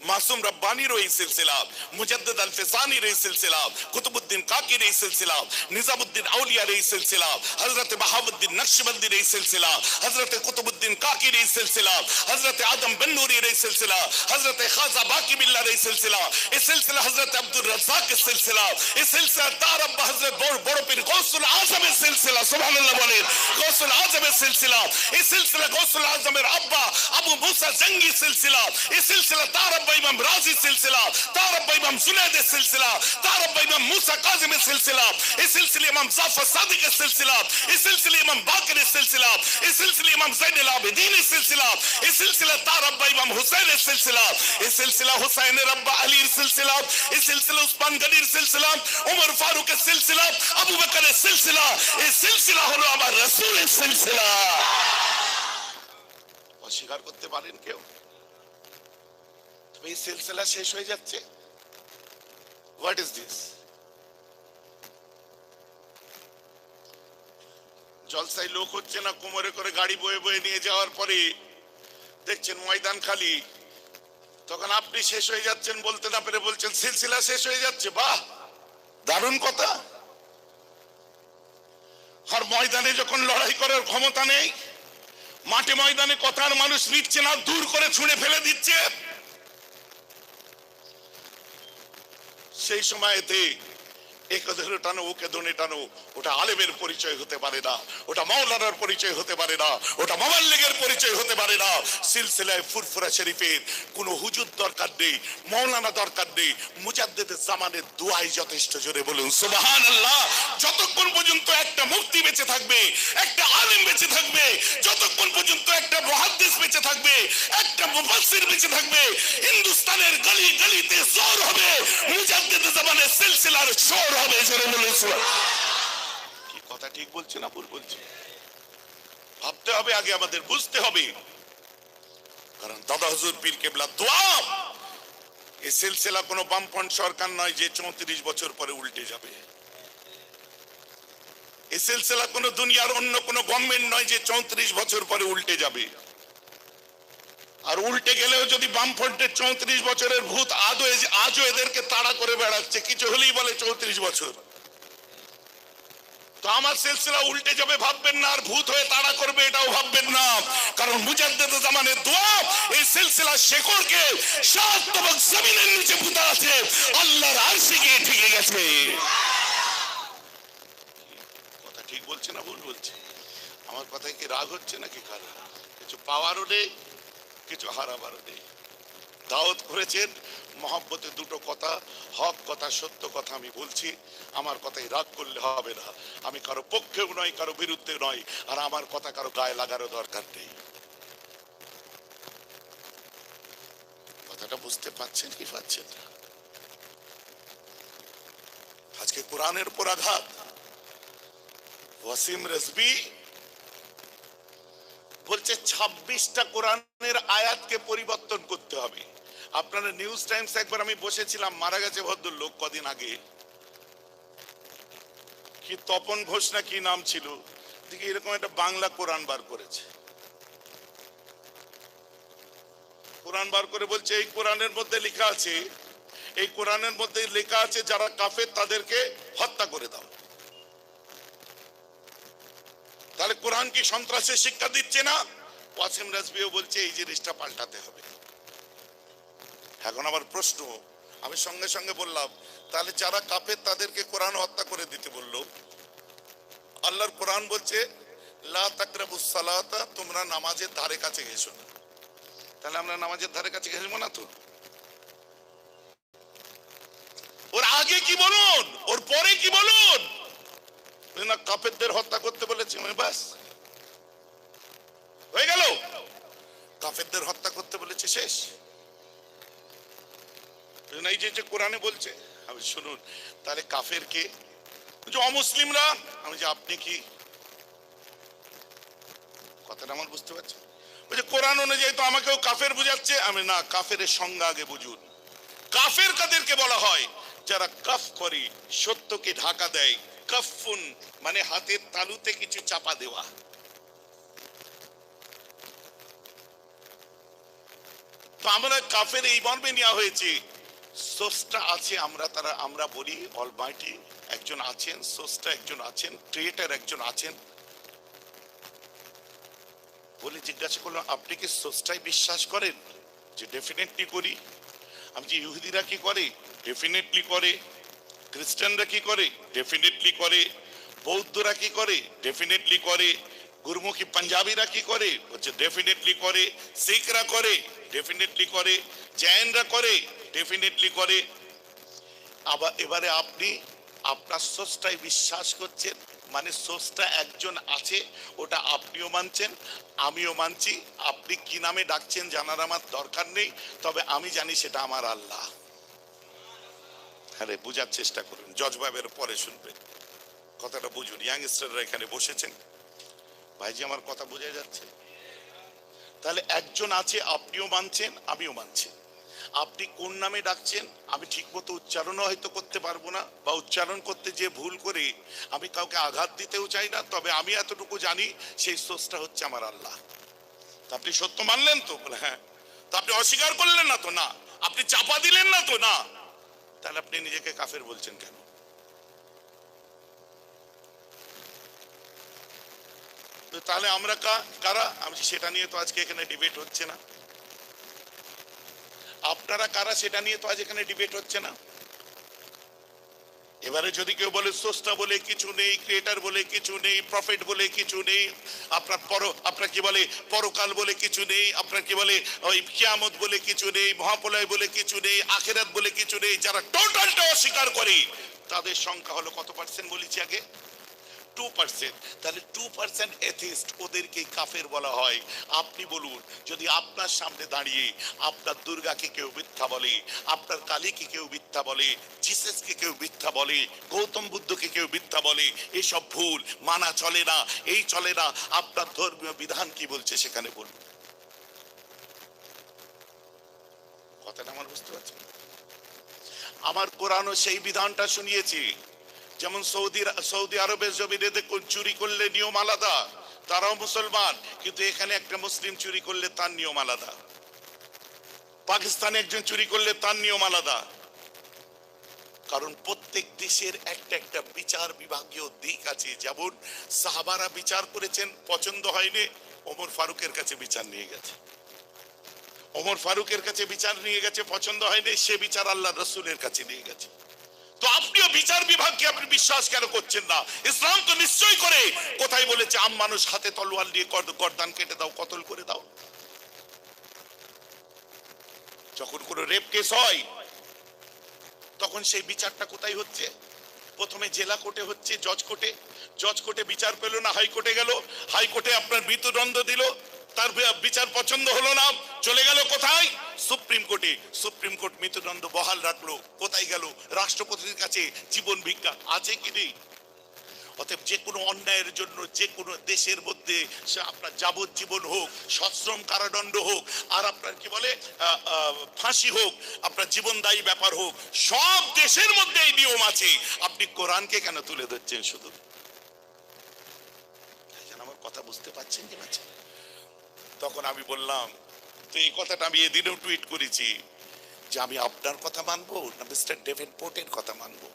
মাসুম রব্বানির এই সিলসিলা, মুজাদ্দিদ আল ফিসানির এই সিলসিলা, কুতুবউদ্দিন কাকির এই সিলসিলা, নিজামউদ্দিন আউলিয়ার এই সিলসিলা, হযরতে বাহাউদ্দিন নকশবন্দির এই সিলসিলা, হযরতে কুতুবউদ্দিন কাকির এই সিলসিলা, হযরতে আদম বেন্নুরির এই সিলসিলা, হযরতে খাজা বাকি বিল্লাহর এই সিলসিলা, এই সিলসিলা হযরতে আব্দুর রাজ্জাকের সিলসিলা, এই সিলসিলা তার আব্বা হযরত বড় পীর গৌসুল আজমের সিলসিলা। সুবহানাল্লাহ বলেন। গৌসুল আজমের সিলসিলা, এই সিলসিলা গৌসুল আজমের আব্বা আবু মুসা জঙ্গি সিলসিলা, এই সিলসিলা তার আব্বা ইমাম রাজি সিলসিলা, তার আব্বা ইমাম জুনায়েদের সিলসিলা, তার আব্বা ইমাম মুসা কাজিমের সিলসিলা, এই সিলসিলা ইমাম জাফর সাদিকের সিলসিলা, এই সিলসিলা ইমাম বাকিরের সিলসিলা, এই সিলসিলা ইমাম যাইনুল আবেদিনের সিলসিলা, এই সিলসিলা তার আব্বা ইমাম হুসাইনের সিলসিলা, এই সিলসিলা হুসাইনের আব্বা আলীর সিলসিলা, এই সিলসিলা উসমান গনির সিলসিলা, ওমর ফারুকের সিলসিলা, আবু বকরের সিলসিলা, এই সিলসিলা হলো আমার রাসূলের সিলসিলা। অস্বীকার করতে পারেন কেউ? এই সিলসিলা শেষ হয়ে যাচ্ছে। What is this? জলসায় লোক হচ্ছে না, কোমরে করে গাড়ি বয়ে বয়ে নিয়ে যাওয়ার পরে দেখছেন ময়দান খালি, তখন আপনি শেষ হয়ে যাচ্ছেন, বলতে না পেরে বলছেন সিলসিলা শেষ হয়ে যাচ্ছে। বাহ, দারুণ কথা। আর ময়দানে যখন লড়াই করার ক্ষমতা নেই, মাঠে ময়দানে কথার মানুষ নিচ্ছে না, দূর করে ছুঁড়ে ফেলে দিচ্ছে, সেই সময়তে একে ধরে টানো ওকে ধরে টানো, ওটা আলেমের পরিচয় হতে পারে না, ওটা মাওলানার পরিচয় হতে পারে না, ওটা মুবাল্লিগের পরিচয় হতে পারে না। সিলসিলায় ফুরফুরা শরীফের কোনো হুজুর দরকার নেই, মাওলানা দরকার নেই, মুজাদ্দিদে জামানের দোয়াই যথেষ্ট। জোরে বলুন সুবহানাল্লাহ। যতক্ষণ পর্যন্ত একটা মুফতি বেঁচে থাকবে, একটা আলেম বেঁচে থাকবে, যতক্ষণ পর্যন্ত একটা মুহাদ্দিস বেঁচে থাকবে, একটা মুফাসসির বেঁচে থাকবে, হিন্দুস্তানের গলি গলিতে জোর হবে মুজাদ্দিদে জামানের সিলসিলার জোর হবে। জোরে বলুন সুবহানাল্লাহ। কি কথা ঠিক বলছে না ভুল বলছে? ভাবতে হবে আগে, আমাদের বুঝতে হবে, কারণ দাদা হুজুর পীর কেবলার দোয়া, এই সিলসিলা কোনো বামপন্থী সরকার নয় যে 34 বছর পরে উল্টে যাবে। এই সিলসিলা কোনো দুনিয়ার অন্য কোনো গভর্নমেন্ট নয় যে 34 বছর পরে উল্টে যাবে। আর উল্টে গেলেও যদি বামফ্রন্টের 34 বছরের ভূত আজও এদেরকে তাড়া করে বেড়াচ্ছে, কিছু হলেই বলে 34 বছর, তো আমার সিলসিলা উল্টে যাবে ভাববেন না, আর ভূত হয়ে তাড়া করবে এটাও ভাববেন না, কারণ মুজাদ্দিদে জামানের দোয়া এই সিলসিলা শেকড়কে 7 তবক জমিনের নিচে পুঁতা আছে, আল্লাহর আরশে গিয়ে ঠেকে গেছে। কথা ঠিক বলছে না ভুল বলছে? আমার কথায় কি রাগ হচ্ছে নাকি কার? কিছু পাওয়ারও নেই, কিছু হারাবারও নেই। দাওয়াত করেছেন, মহব্বতে দুটো কথা, হক কথা, সত্য কথা আমি বলছি, আমার কথাই রাগ করলে হবে না। আমি কারো পক্ষেও নয়, কারো বিরুদ্ধে নয়, আর আমার কথা কারো গায়ে লাগারও দরকার নেই। কথাটা বুঝতে পারছেন কি পাচ্ছেন না? আজকে কোরআনের উপর আঘাত। ওয়াসিম রেজবি বলছে 26টা কোরআনের আয়াতকে পরিবর্তন করতে হবে। আপনারা নিউজ টাইমস একবার আমি বসেছিলাম, মারা গেছে ভদ্রলোক কদিন আগে, কি তপন ঘোষ না কি নাম ছিল, দেখি এরকম একটা বাংলা কোরআন বার করেছে। কোরআন বার করে বলছে এই কোরআনের মধ্যে লেখা আছে, এই কোরআনের মধ্যে লেখা আছে যারা কাফের তাদেরকে হত্যা করে দাও। তাহলে কোরআন কি সন্ত্রাসের শিক্ষা দিচ্ছে না? ওয়াসিম রাজবিও বলছে এই জিনিসটা পাল্টাতে হবে। এখন আমার প্রশ্ন, আমি সঙ্গে সঙ্গে বললাম, তাহলে যারা কাফের তাদেরকে কোরআন হত্যা করে দিতে বললো। আল্লাহর কোরআন বলছে লা তাকরাবুস সালাতা, তোমরা নামাজের ধারে কাছে গেছো না। তাহলে আমরা নামাজের ধারে কাছে গেছিলাম না তো? ওর আগে কি বলুন, ওর পরে কি বলুন, না কাফেরদের হত্যা করতে বলেছে, মানে বাস হয়ে গেল। কাফেরদের হত্যা করতে বলেছে, শেষ। এই যে কোরআনে বলছে, আমি শুনুন, তাহলে কাফের কে? যে অমুসলিমরা। আমি যে আপনি কি কথাটা আমার বুঝতে পারছি? বলছে কোরআন অনুযায়ী তো আমাকেও কাফের বুঝাচ্ছে। আমি না, কাফের সংজ্ঞা আগে বুঝুন। কাফের কাদেরকে বলা হয়? যারা কাফ করে, সত্যকে ঢাকা দেয়। কাফুন মানে হাতের তালুতে কিছু চাপা দেওয়া। তো আমরা কাফের এই মর্মে নেওয়া হয়েছে, স্রষ্টা আছে, আমরা বলি অলমাইটি একজন আছেন, স্রষ্টা একজন আছেন, ক্রিয়েটর একজন আছেন। বলে জিজ্ঞাসা করলাম, আপনি কি স্রষ্টায় বিশ্বাস করেন? যে ডেফিনেটলি করি। আমি যে ইহুদিরা কি করে? ডেফিনেটলি করে। খ্রিস্টানরা কি করে? ডেফিনেটলি করে। বৌদ্ধরা কি করে? ডেফিনেটলি করে। গুরুমুখী পাঞ্জাবিরা কি করে? হচ্ছে ডেফিনেটলি করে। শিখরা করে, ডেফিনেটলি করে। জৈনরা করে, ডেফিনেটলি করে। আবার এবারে আপনি আপনার স্রষ্টায় বিশ্বাস করছেন, মানে স্রষ্টা একজন আছে, ওটা আপনিও মানছেন, আমিও মানছি। আপনি কি নামে ডাকছেন জানার আমার দরকার নেই, তবে আমি জানি সেটা আমার আল্লাহ। আরে বুঝার চেষ্টা করুন, জজবাবের পরে শুনবেন, কথাটা বুঝুন। ইয়াংস্টাররা এখানে বসেছেন, ভাইজি আমার কথা বোঝা যাচ্ছে? তাহলে একজন আছে, আপনিও মানছেন, আমিও মানছি। আপনি কোন নামে ডাকছেন আমি ঠিক মতো উচ্চারণও হয়তো করতে পারবো না, বা উচ্চারণ করতে যে ভুল করে আমি কাউকে আঘাত দিতেও চাই না, তবে আমি এতটুকু জানি সেই স্রষ্টা হচ্ছে আমার আল্লাহ। আপনি সত্য মানলেন তো? বলে হ্যাঁ। তো আপনি অস্বীকার করলেন না তো? না। আপনি চাপা দিলেন না তো? না। তাহলে আপনি নিজেকে কাফের বলছেন কেন? তাহলে আমরা কারা? আমি সেটা নিয়ে তো আজকে এখানে ডিবেট হচ্ছে না। আপনারা কারা সেটা নিয়ে তো আজ এখানে ডিবেট হচ্ছে না। এবারে যদি কেউ বলে স্রষ্টা বলে কিছু নেই, ক্রিয়েটর বলে কিছু নেই, প্রফেট বলে কিছু নেই, আপনার কি বলে পরকাল বলে কিছু নেই, আপনার কি বলে ওই কিয়ামত বলে কিছু নেই, মহাপ্রলয় বলে কিছু নেই, আখিরাত বলে কিছু নেই, যারা টোটালটা অস্বীকার করে তাদের সংখ্যা হলো কত পার্সেন্ট বলেছি আগে? 2%। তাহলে 2% এথিস্ট, ওদেরকে কাফের বলা হয়। আপনি বলুন, যদি আপনার সামনে দাঁড়িয়ে আপনার দুর্গাকে কেউ মিথ্যা বলে, আপনার কালীকে কেউ মিথ্যা বলে, জিসাসকে কেউ মিথ্যা বলে, গৌতম বুদ্ধকে কেউ মিথ্যা বলে, এসব ভুল, মানা চলে না, এই চলে না, আপনার ধর্মীয় বিধান কি বলছে সেখানে বলুন। কথাটা আমার বুঝতে পারছেন? আমার কোরআনও সেই বিধানটা শুনিয়েছি। যেমন সৌদি আরবের জমিনে চুরি করলে নিয়ম আলাদা, তারাও মুসলমান, কিন্তু এখানে একটা মুসলিম চুরি করলে তার নিয়ম আলাদা, পাকিস্তানে একজন চুরি করলে তার নিয়ম আলাদা। কারণ প্রত্যেক দেশের একটা একটা বিচার বিভাগীয় দিক আছে। যেমন সাহাবারা বিচার করেছেন, পছন্দ হয়নি, ওমর ফারুকের কাছে বিচার নিয়ে গেছে। ওমর ফারুকের কাছে বিচার নিয়ে গেছে, পছন্দ হয়নি, সে বিচার আল্লাহ রসুলের কাছে নিয়ে গেছে। তো আপনিও বিচার বিভাগকে আপনি বিশ্বাস কেন করছেন না? ইসলাম তো নিশ্চয় করে, কোথায় বলেছে আম মানুষ হাতে তলোয়ার নিয়ে গর্দান কেটে দাও, কতল করে দাও। যখন কোনো রেপ কেস হয় তখন সেই বিচারটা কোথায় হচ্ছে? প্রথমে জেলা কোর্টে হচ্ছে, জজ কোর্টে বিচার পেল না, হাইকোর্টে গেল, হাইকোর্টে আপনার মৃত্যুদণ্ড দিল, তার বিচার পছন্দ হলো না, চলে গেল কোথায়? সুপ্রিম কোর্টে। সুপ্রিম কোর্ট মৃত্যুদণ্ড বহাল রাখলো, কোথায় গেল? রাষ্ট্রপতির কাছে জীবন ভিক্ষা। আছে কি নেই? অতএব যে কোনো অন্যায়ের জন্য যে কোনো দেশের মধ্যে সে আপনার যাবজ্জীবন হোক, সশ্রম কারাদণ্ড হোক, আর আপনার কি বলে ফাঁসি হোক, আপনার জীবনদায়ী ব্যাপার হোক, সব দেশের মধ্যে এই নিয়ম আছে। আপনি কোরআনকে কেন তুলে ধরছেন শুধু? আমার কথা বুঝতে পারছেন কি পাচ্ছেন? তখন আমি বললাম, তো এই কথাটা আমি এদিনেও টুইট করেছি, যে আমি আপনার কথা মানবো না মিস্টার ডেভেনপোর্টের কথা মানবো?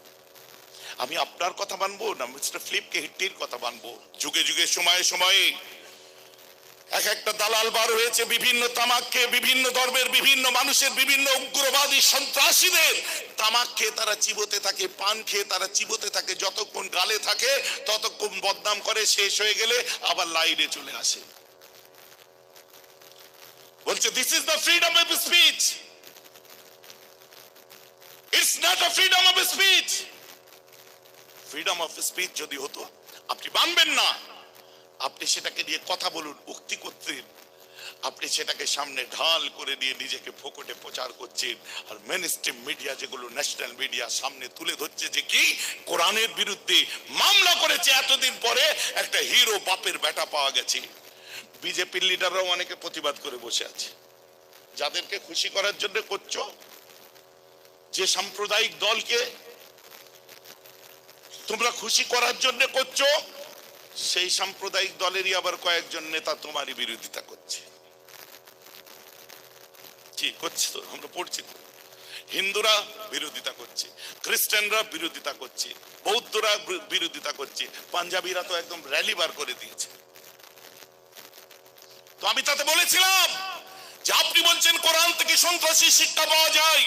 আমি আপনার কথা মানবো না মিস্টার ফিলিপ কে হিট্টির কথা মানবো? যুগে যুগে সময়ে সময়ে এক একটা দালাল বার হয়েছে বিভিন্ন তামাক খেয়ে, বিভিন্ন ধর্মের বিভিন্ন মানুষের বিভিন্ন উগ্রবাদী সন্ত্রাসীদের তামাক খেয়ে তারা চিবোতে থাকে, পান খেয়ে তারা চিবোতে থাকে, যতক্ষণ গালে থাকে ততক্ষণ বদনাম করে, শেষ হয়ে গেলে আবার লাইনে চলে আসে, বলছে this is the freedom of speech. It's not a freedom of speech. Freedom of speech যদি হতো, আপনি মানবেন না, আপনি সেটাকে নিয়ে কথা বলুন, উক্তি করতেন, আপনি সেটাকে সামনে ঢাল করে দিয়ে নিজেকে ফোকটে প্রচার করছেন। আর মেন স্ট্রিম মিডিয়া, যেগুলো ন্যাশনাল মিডিয়া, সামনে তুলে ধরছে যে কি কোরআনের বিরুদ্ধে মামলা করেছে, এতদিন পরে একটা হিরো বাপের বেটা পাওয়া গেছে। বিজেপির লিডাররাও অনেকে প্রতিবাদ করে বসে আছে। যাদেরকে খুশি করার জন্য করছো, যে সাম্প্রদায়িক দলকে তোমরা খুশি করার জন্য করছো, সেই সাম্প্রদায়িক দলেরই আবার কয়েকজন নেতা তোমারই বিরোধিতা করছে। কি করছে তো আমরা পড়ছি তো, হিন্দুরা বিরোধিতা করছে, খ্রিস্টানরা বিরোধিতা করছে, বৌদ্ধরা বিরোধিতা করছে, পাঞ্জাবিরা তো একদম র্যালি বার করে দিয়েছে। তো আমি তাতে বলেছিলাম যে আপনি বলছেন কোরআন থেকে সন্ত্রাসী শিক্ষা পাওয়া যায়,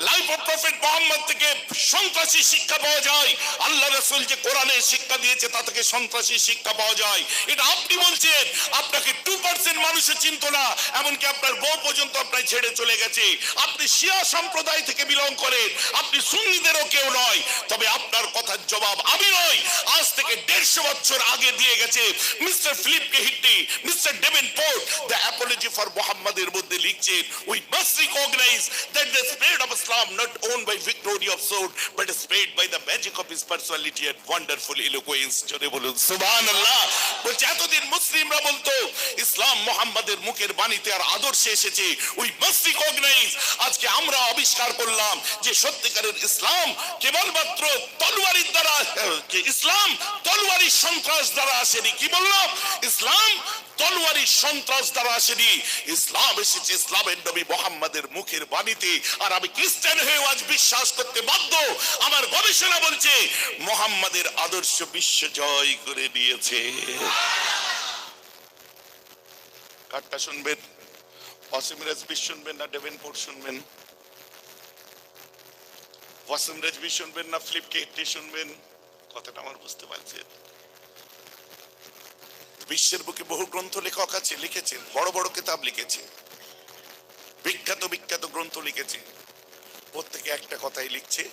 লাইফ অফ প্রফেট মুহাম্মদ থেকে সন্ত্রাসী শিক্ষা পাওয়া যায়, আল্লাহ রাসূল যে কোরআনের শিক্ষা দিয়েছে তা থেকে সন্ত্রাসী শিক্ষা পাওয়া যায়, এটা আপনি বলছেন। আপনাকে 2% মানুষে চিনতো না, এমনকি আপনার বউ পর্যন্ত আপনার ছেড়ে চলে গেছে। আপনি শিয়া সম্প্রদায় থেকে বিলং করেন, আপনি সুন্নিদেরও কেউ নয়। তবে আপনার কথার জবাব আমি নয়, আজ থেকে 150 বছর আগে দিয়ে গেছে mister Philip K Hitti, mister Davenport, the apology for মুহাম্মদের মধ্যে লিখছেন, we must recognise that the spirit of Islam not won by victoria of sword but spread by the magic of his personality and wonderful eloquence. জোরে বলুন সুবহানাল্লাহ। বলছে এতদিন মুসলিমরা বলতো ইসলাম মুহাম্মাদের মুখের বাণীতে আর আদর্শে এসেছে, উই মাস্ট রিকগনাইজ। আজকে আমরা আবিষ্কার করলাম যে সত্যিকারের ইসলাম কেবলমাত্র তলোয়ারের দ্বারা, ইসলাম তলোয়ারি সন্ত্রাস দ্বারা আসেনি। কি বললাম? ইসলাম তলোয়ারি সন্ত্রাস দ্বারা আসেনি, ইসলাম এসেছে ইসলামের নবী মুহাম্মাদের মুখের বাণীতে। আর আমি খ্রিস্টান হয়ে আজ বিশ্বাস করতে বাধ্য, আমার গবেষণা বলছে মুহাম্মাদের আদর্শ বিশ্ব জয় করে নিয়েছে। কারটা শুনবেন? ওয়াসিম রেজভী শুনবেন না ডেভেনপোর্ট শুনবেন? ওয়াসিম রেজভী শুনবেন না ফিলিপ কে হিটনি শুনবেন? কথাটা আমার বুঝতে পারছেন? বিশ্বের বুকে বহু গ্রন্থ লেখক আছে, লিখেছেন, বড় বড় কিতাব লিখেছে, বিখ্যাত বিখ্যাত গ্রন্থ লিখেছে। প্রত্যেকে একটা কথাই লিখছে,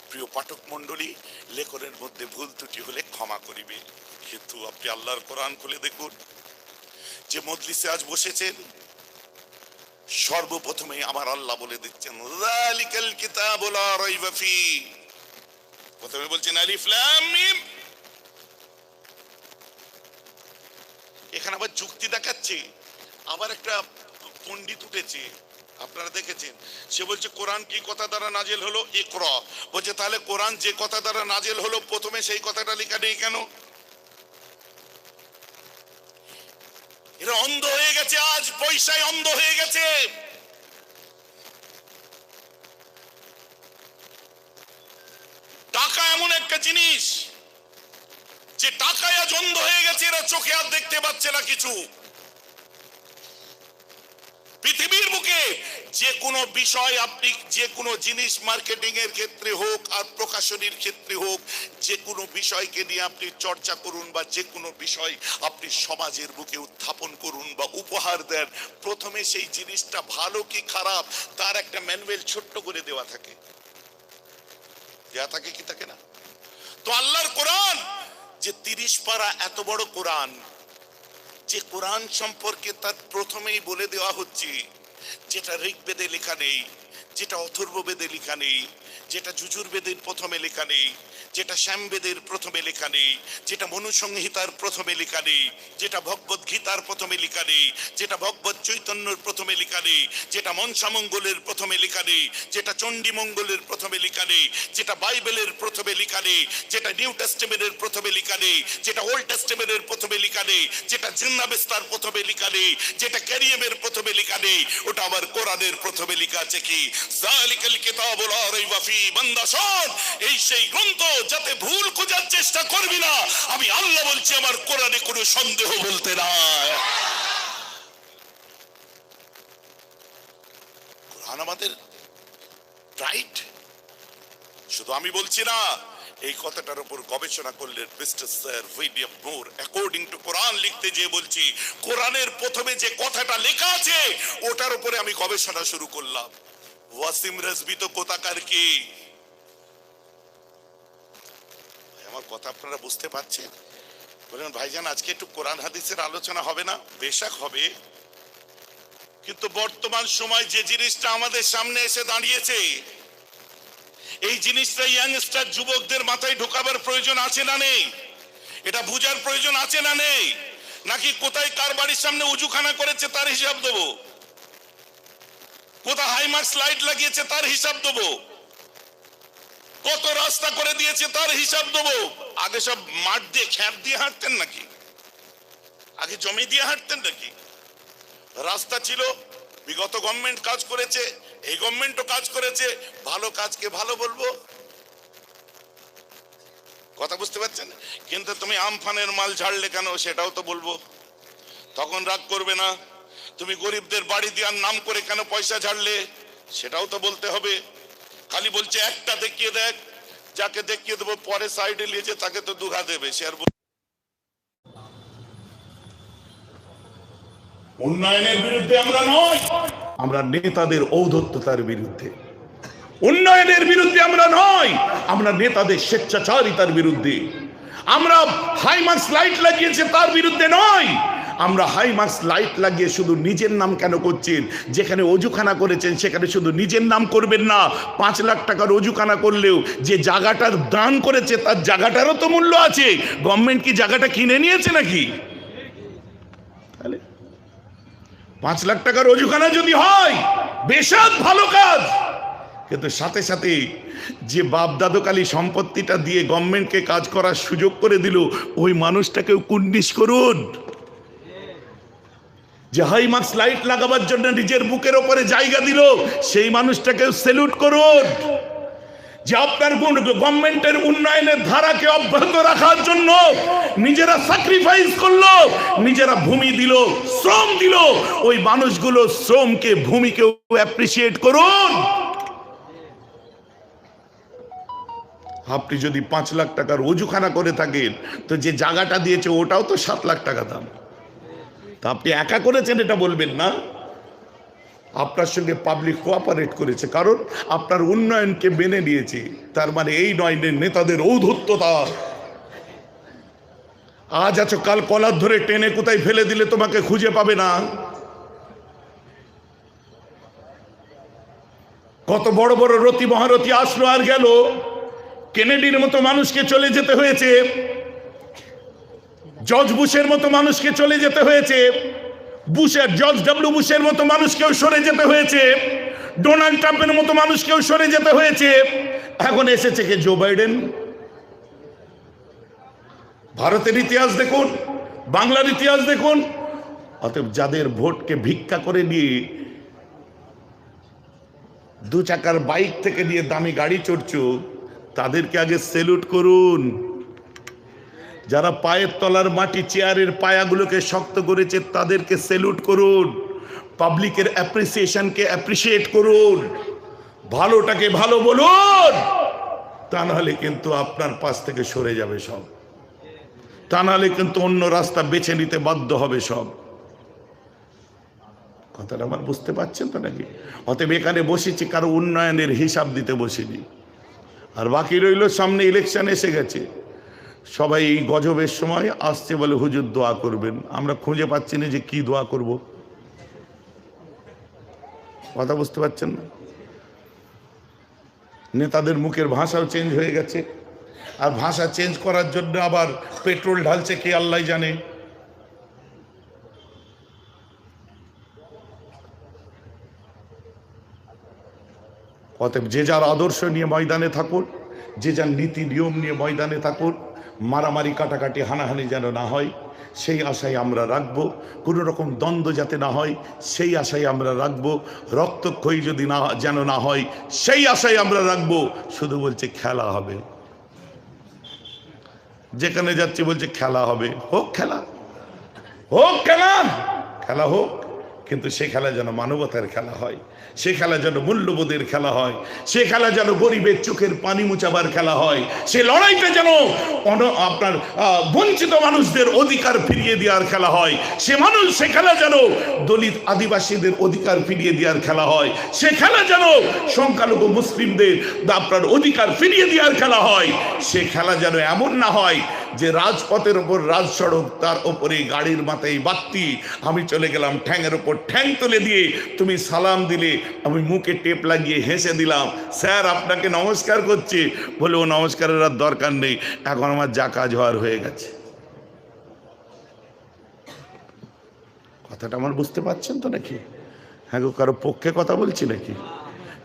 প্রিয় পাঠক মণ্ডলী, লেখনের মধ্যে ভুল ত্রুটি হলে ক্ষমা করিবে। কিন্তু আপনি আল্লাহর কোরআন খুলে দেখুন, যে মজলিসে আজ বসেছেন, সর্বপ্রথমে আমার আল্লাহ বলে দিচ্ছেন যালিকাল কিতাবু লা রাইবা ফি। প্রথমে বলছেন আলিফ লাম মিম। এখানে আবার যুক্তি দেখাচ্ছে। আবার একটা পণ্ডিত উঠেছে, আপনারা দেখেছেন, সে বলছে কোরআন কি কথা দ্বারা নাজেল হলো? ইকরা। বলছে তাহলে কোরআন যে কথা দ্বারা নাজেল হলো প্রথমে সেই কথাটা লেখা নেই কেন? এরা অন্ধ হয়ে গেছে, আজ পয়সায় অন্ধ হয়ে গেছে। টাকা এমন একটা জিনিস যে টাকায় আজ অন্ধ হয়ে গেছে, এরা চোখে আর দেখতে পাচ্ছে না কিছু। পৃথিবীর বুকে যে কোনো বিষয়, আপনি যে কোনো জিনিস মার্কেটিং এর ক্ষেত্রে হোক আর প্রকাশনীর ক্ষেত্রে হোক, যে কোনো বিষয়কে নিয়ে আপনি চর্চা করুন বা যে কোনো বিষয় আপনি সমাজের বুকে উত্থাপন করুন বা উপহার দেন, প্রথমে সেই জিনিসটা ভালো কি খারাপ তার একটা ম্যানুয়াল ছোট্ট করে দেওয়া থাকে, দেওয়া থাকে কি থাকে না? তো আল্লাহর কোরআন যে 30 পারা এত বড় কোরআন, যে কোরআন সম্পর্কে তার প্রথমেই বলে দেওয়া হচ্ছে যেটা ঋগ্বেদে লেখা নেই, যেটা অথর্ববেদে লেখা নেই, যেটা যজুর্বেদের প্রথমে লেখা নেই, যেটা শ্যামবেদের প্রথমে লেখা নেই, যেটা মনুসংহিতার প্রথমে লেখা নেই, যেটা ভগবত গীতার প্রথমে লেখা নেই, যেটা ভগবত চৈতন্যের প্রথমে লেখা নেই, যেটা মনসামঙ্গলের প্রথমে লেখা নেই, যেটা চণ্ডী মঙ্গলের প্রথমে লেখা নেই, যেটা বাইবেলের প্রথমে লেখা নেই, যেটা নিউ টেস্টামেন্টের প্রথমে লেখা নেই, যেটা ওল্ড টেস্টামেন্টের প্রথমে লেখা নেই, যেটা জিন্নাবেস্তার প্রথমে লেখা নেই, যেটা ক্যারিয়েমের প্রথমে লেখা নেই, ওটা আবার কোরআনের প্রথমে লেখা আছে কি যালিকাল কিতাবু লা রাইবা ফি। বান্দা শোন, এই সেই গ্রন্থ, যাতে ভুল খোঁজার চেষ্টা করবি না। আমি আল্লাহ বলছি, আমার কোরআনে কোনো সন্দেহ বলতে নাই। কোরআন আমাদের রাইট। শুধু আমি বলছি না, এই কথাটার উপর গবেষণা করলেন mister sir William Muir. According to Quran লিখতে যে বলছি, কোরআনের প্রথমে যে কথাটা লেখা আছে ওটার উপরে আমি গবেষণা শুরু করলাম। ওয়াসিম রাজবি তো কোথাকার কি? আমার কথা আপনারা বুঝতে পারছেন? বলেন ভাইজান আজকে একটু কোরআন হাদিসের আলোচনা হবে না? বেশক হবে, কিন্তু বর্তমান সময় যে জিনিসটা আমাদের সামনে এসে দাঁড়িয়েছে, এই জিনিসটা ইয়াংস্টার যুবকদের মাথায় ঢোকাবার প্রয়োজন আছে না নেই? এটা বুঝার প্রয়োজন আছে না নেই? নাকি কোথায় কার বাড়ির সামনে উজুখানা করেছে তার হিসাব দেবো, কোথায় হাইমার্কস লাইট লাগিয়েছে তার হিসাব দেবো, কত রাস্তা করে দিয়েছে তার হিসাব দেবো? আগে সব মাঠ দিয়ে খ্যাপ দিয়ে হাঁটতেন নাকি? আগে জমি দিয়ে হাঁটতেন নাকি? রাস্তা ছিল, বিগত গভর্নমেন্ট কাজ করেছে, এই গভর্নমেন্টও কাজ করেছে, ভালো কাজকে ভালো বলবো। কথা বুঝতে পারছেন? কিন্তু তুমি আমফানের মাল ঝাড়লে কেন সেটাও তো বলবো, তখন রাগ করবে না। তুমি গরিবদের বাড়ি দেওয়ার নাম করে কেন পয়সা ঝাড়লে সেটাও তো বলতে হবে। খালি বলছে একটা দেখিয়ে দেখ, যাকে দেখিয়ে দেবো পরে সাইডে নিয়েছে তাকে তো দুঘা দেবে, সে আর উন্নয়নের বিরুদ্ধে আমরা নয়, আমরা নেতাদের ঔদ্ধত্যতার বিরুদ্ধে। উন্নয়নের বিরুদ্ধে আমরা নয়, আমরা নেতাদের স্বেচ্ছাচারিতার বিরুদ্ধে। আমরা হাইমার্কস লাইট লাগিয়েছে তার বিরুদ্ধে নয়, আমরা হাইমার্কস লাইট লাগিয়ে শুধু নিজের নাম কেন করছেন? যেখানে অজুখানা করেছেন সেখানে শুধু নিজের নাম করবেন না, 5 লাখ টাকার অজুখানা করলেও যে জায়গাটার দান করেছে তার জায়গাটারও তো মূল্য আছে। গভর্নমেন্ট কি জায়গাটা কিনে নিয়েছে নাকি? 5 লাখ টাকার অজুখানা যদি হয় বেশাদ ভালো কাজ, কিন্তু সাথে সাথে যে বাপ দাদুকালী সম্পত্তিটা দিয়ে গভর্নমেন্টকে কাজ করার সুযোগ করে দিল, ওই মানুষটাকেও কুন্ডিশ করুন। যে হাইমার্কস লাইট লাগাবার জন্য নিজের বুকের ওপরে জায়গা দিল, সেই মানুষটাকেও স্যালুট করুন। যে আপনার গভর্নমেন্টের উন্নয়নের ধারাকে অব্যাহত রাখার জন্য নিজেরা স্যাক্রিফাইস করলো, নিজেরা ভূমি দিল, শ্রম দিল, ওই মানুষগুলো শ্রমকে ভূমিকেও অ্যাপ্রিসিয়েট করুন। আপনি যদি 5 লাখ টাকার অজুখানা করে থাকেন, তো যে জায়গাটা দিয়েছে ওটাও তো 7 লাখ টাকা দাম। তা আপনি একা করেছেন এটা বলবেন না, আপনার সঙ্গে পাবলিক কোঅপারেট করেছে, কারণ আপনার উন্নয়নকে মেনে নিয়েছে। তার মানে এই নয় নেতাদের ঔদ্ধত্যতা। আজ আছো, কাল কলার ধরে টেনে কোথায় ফেলে দিলে তোমাকে খুঁজে পাবে না। কত বড় বড় রতি মহারথী আসলো আর গেল, কেনেডির মতো মানুষকে চলে যেতে হয়েছে, জর্জ বুশের মতো মানুষকে চলে যেতে হয়েছে, জর্জ ডব্লিউ বুশের মতো মানুষকেও সরে যেতে হয়েছে, ডোনাল্ড ট্রাম্পের মতো মানুষকেও সরে যেতে হয়েছে। এখন এসেছে কে? Joe Biden. ভারতের ইতিহাস দেখুন, বাংলার ইতিহাস দেখুন। অতএব যাদের ভোটকে ভিক্ষা করে নিয়ে 2 চাকার বাইক থেকে নিয়ে দামি গাড়ি চড়ছো, তাদেরকে আগে স্যালুট করুন। যারা পায়ের তলার মাটি, চেয়ারের পায়াগুলোকে শক্ত করেছে তাদেরকে স্যালুট করুন। পাবলিকের অ্যাপ্রিসিয়েশনকে অ্যাপ্রিসিয়েট করুন, ভালোটাকে ভালো বলুন। তা নাহলে কিন্তু আপনার পাশ থেকে সরে যাবে সব, তা নাহলে কিন্তু অন্য রাস্তা বেছে নিতে বাধ্য হবে সব। কথাটা আমার বুঝতে পারছেন তো নাকি? অতএব এখানে বসেছি কারো উন্নয়নের হিসাব দিতে বসিনি। আর বাকি রইল সামনে ইলেকশন এসে গেছে, সবাই এই গজবের সময় আসছে বলে হুজুর দোয়া করবেন। আমরা খুঁজে পাচ্ছি না যে কি দোয়া করব। কথা বুঝতে পারছেন না? নেতাদের মুখের ভাষাও চেঞ্জ হয়ে গেছে, আর ভাষা চেঞ্জ করার জন্য আবার পেট্রোল ঢালছে কে আল্লাহ জানে। অতএব যে যার আদর্শ নিয়ে ময়দানে থাকুন, যে যার নীতি নিয়ম নিয়ে ময়দানে থাকুন। মারামারি কাটাকাটি হানাহানি যেন না হয় সেই আশাই আমরা রাখবো। কোনো রকম দ্বন্দ্ব যাতে না হয় সেই আশাই আমরা রাখবো। রক্তক্ষয়ী যদি না যেন না হয় সেই আশাই আমরা রাখবো। শুধু বলছে খেলা হবে, যেখানে যাচ্ছে বলছে খেলা হবে, হোক খেলা, হোক খেলা, খেলা হোক, কিন্তু সে খেলা যেন মানবতার খেলা হয়, সে খেলা যেন মূল্যবোধের খেলা হয়, সে খেলা যেন গরিবের চোখের পানি মুছাবার খেলা হয়, সে লড়াইটা যেন আপনার বঞ্চিত মানুষদের অধিকার ফিরিয়ে দেওয়ার খেলা হয়, সে খেলা যেন দলিত আদিবাসীদের অধিকার ফিরিয়ে দেওয়ার খেলা হয়, সে খেলা যেন সংখ্যালঘু মুসলিমদের আপনার অধিকার ফিরিয়ে দেওয়ার খেলা হয়। সে খেলা যেন এমন না হয় যে রাজপথের ওপর রাজ সড়ক, তার ওপরে গাড়ির মাথায় বাত্তি, আমি চলে গেলাম ঠ্যাংয়ের ওপর ঠ্যাং তুলে দিয়ে তুমি সালাম দিলে, আমি মুখে টেপ লাগিয়ে হেসে দিলাম, স্যার আপনাকে নমস্কার করছি, বলে ও নমস্কারের আর দরকার নেই, এখন আমার যা কাজ হওয়ার হয়ে গেছে। কথাটা আমার বুঝতে পারছেন তো নাকি? হ্যাঁ গো, কারো পক্ষে কথা বলছি নাকি,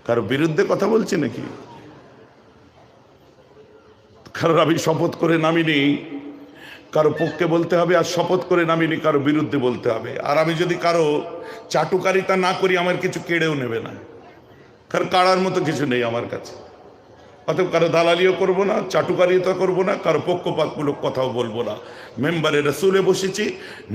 কারো বিরুদ্ধে কথা বলছি নাকি? কারোর আমি শপথ করে নামিনি, কারো পক্ষে বলতে হবে, আর শপথ করে নামিনি কারো বিরুদ্ধে বলতে হবে। আর আমি যদি কারো চাটুকারিতা না করি আমার কিছু কেড়েও নেবে না, কারণ কাড়ার মতো কিছু নেই আমার কাছে। অতএব কারো দালালিও করব না, চাটুকারিতা করব না, কারো পক্ষপাতমূলক কথাও বলবো না। মেম্বারে রসুলে বসেছি,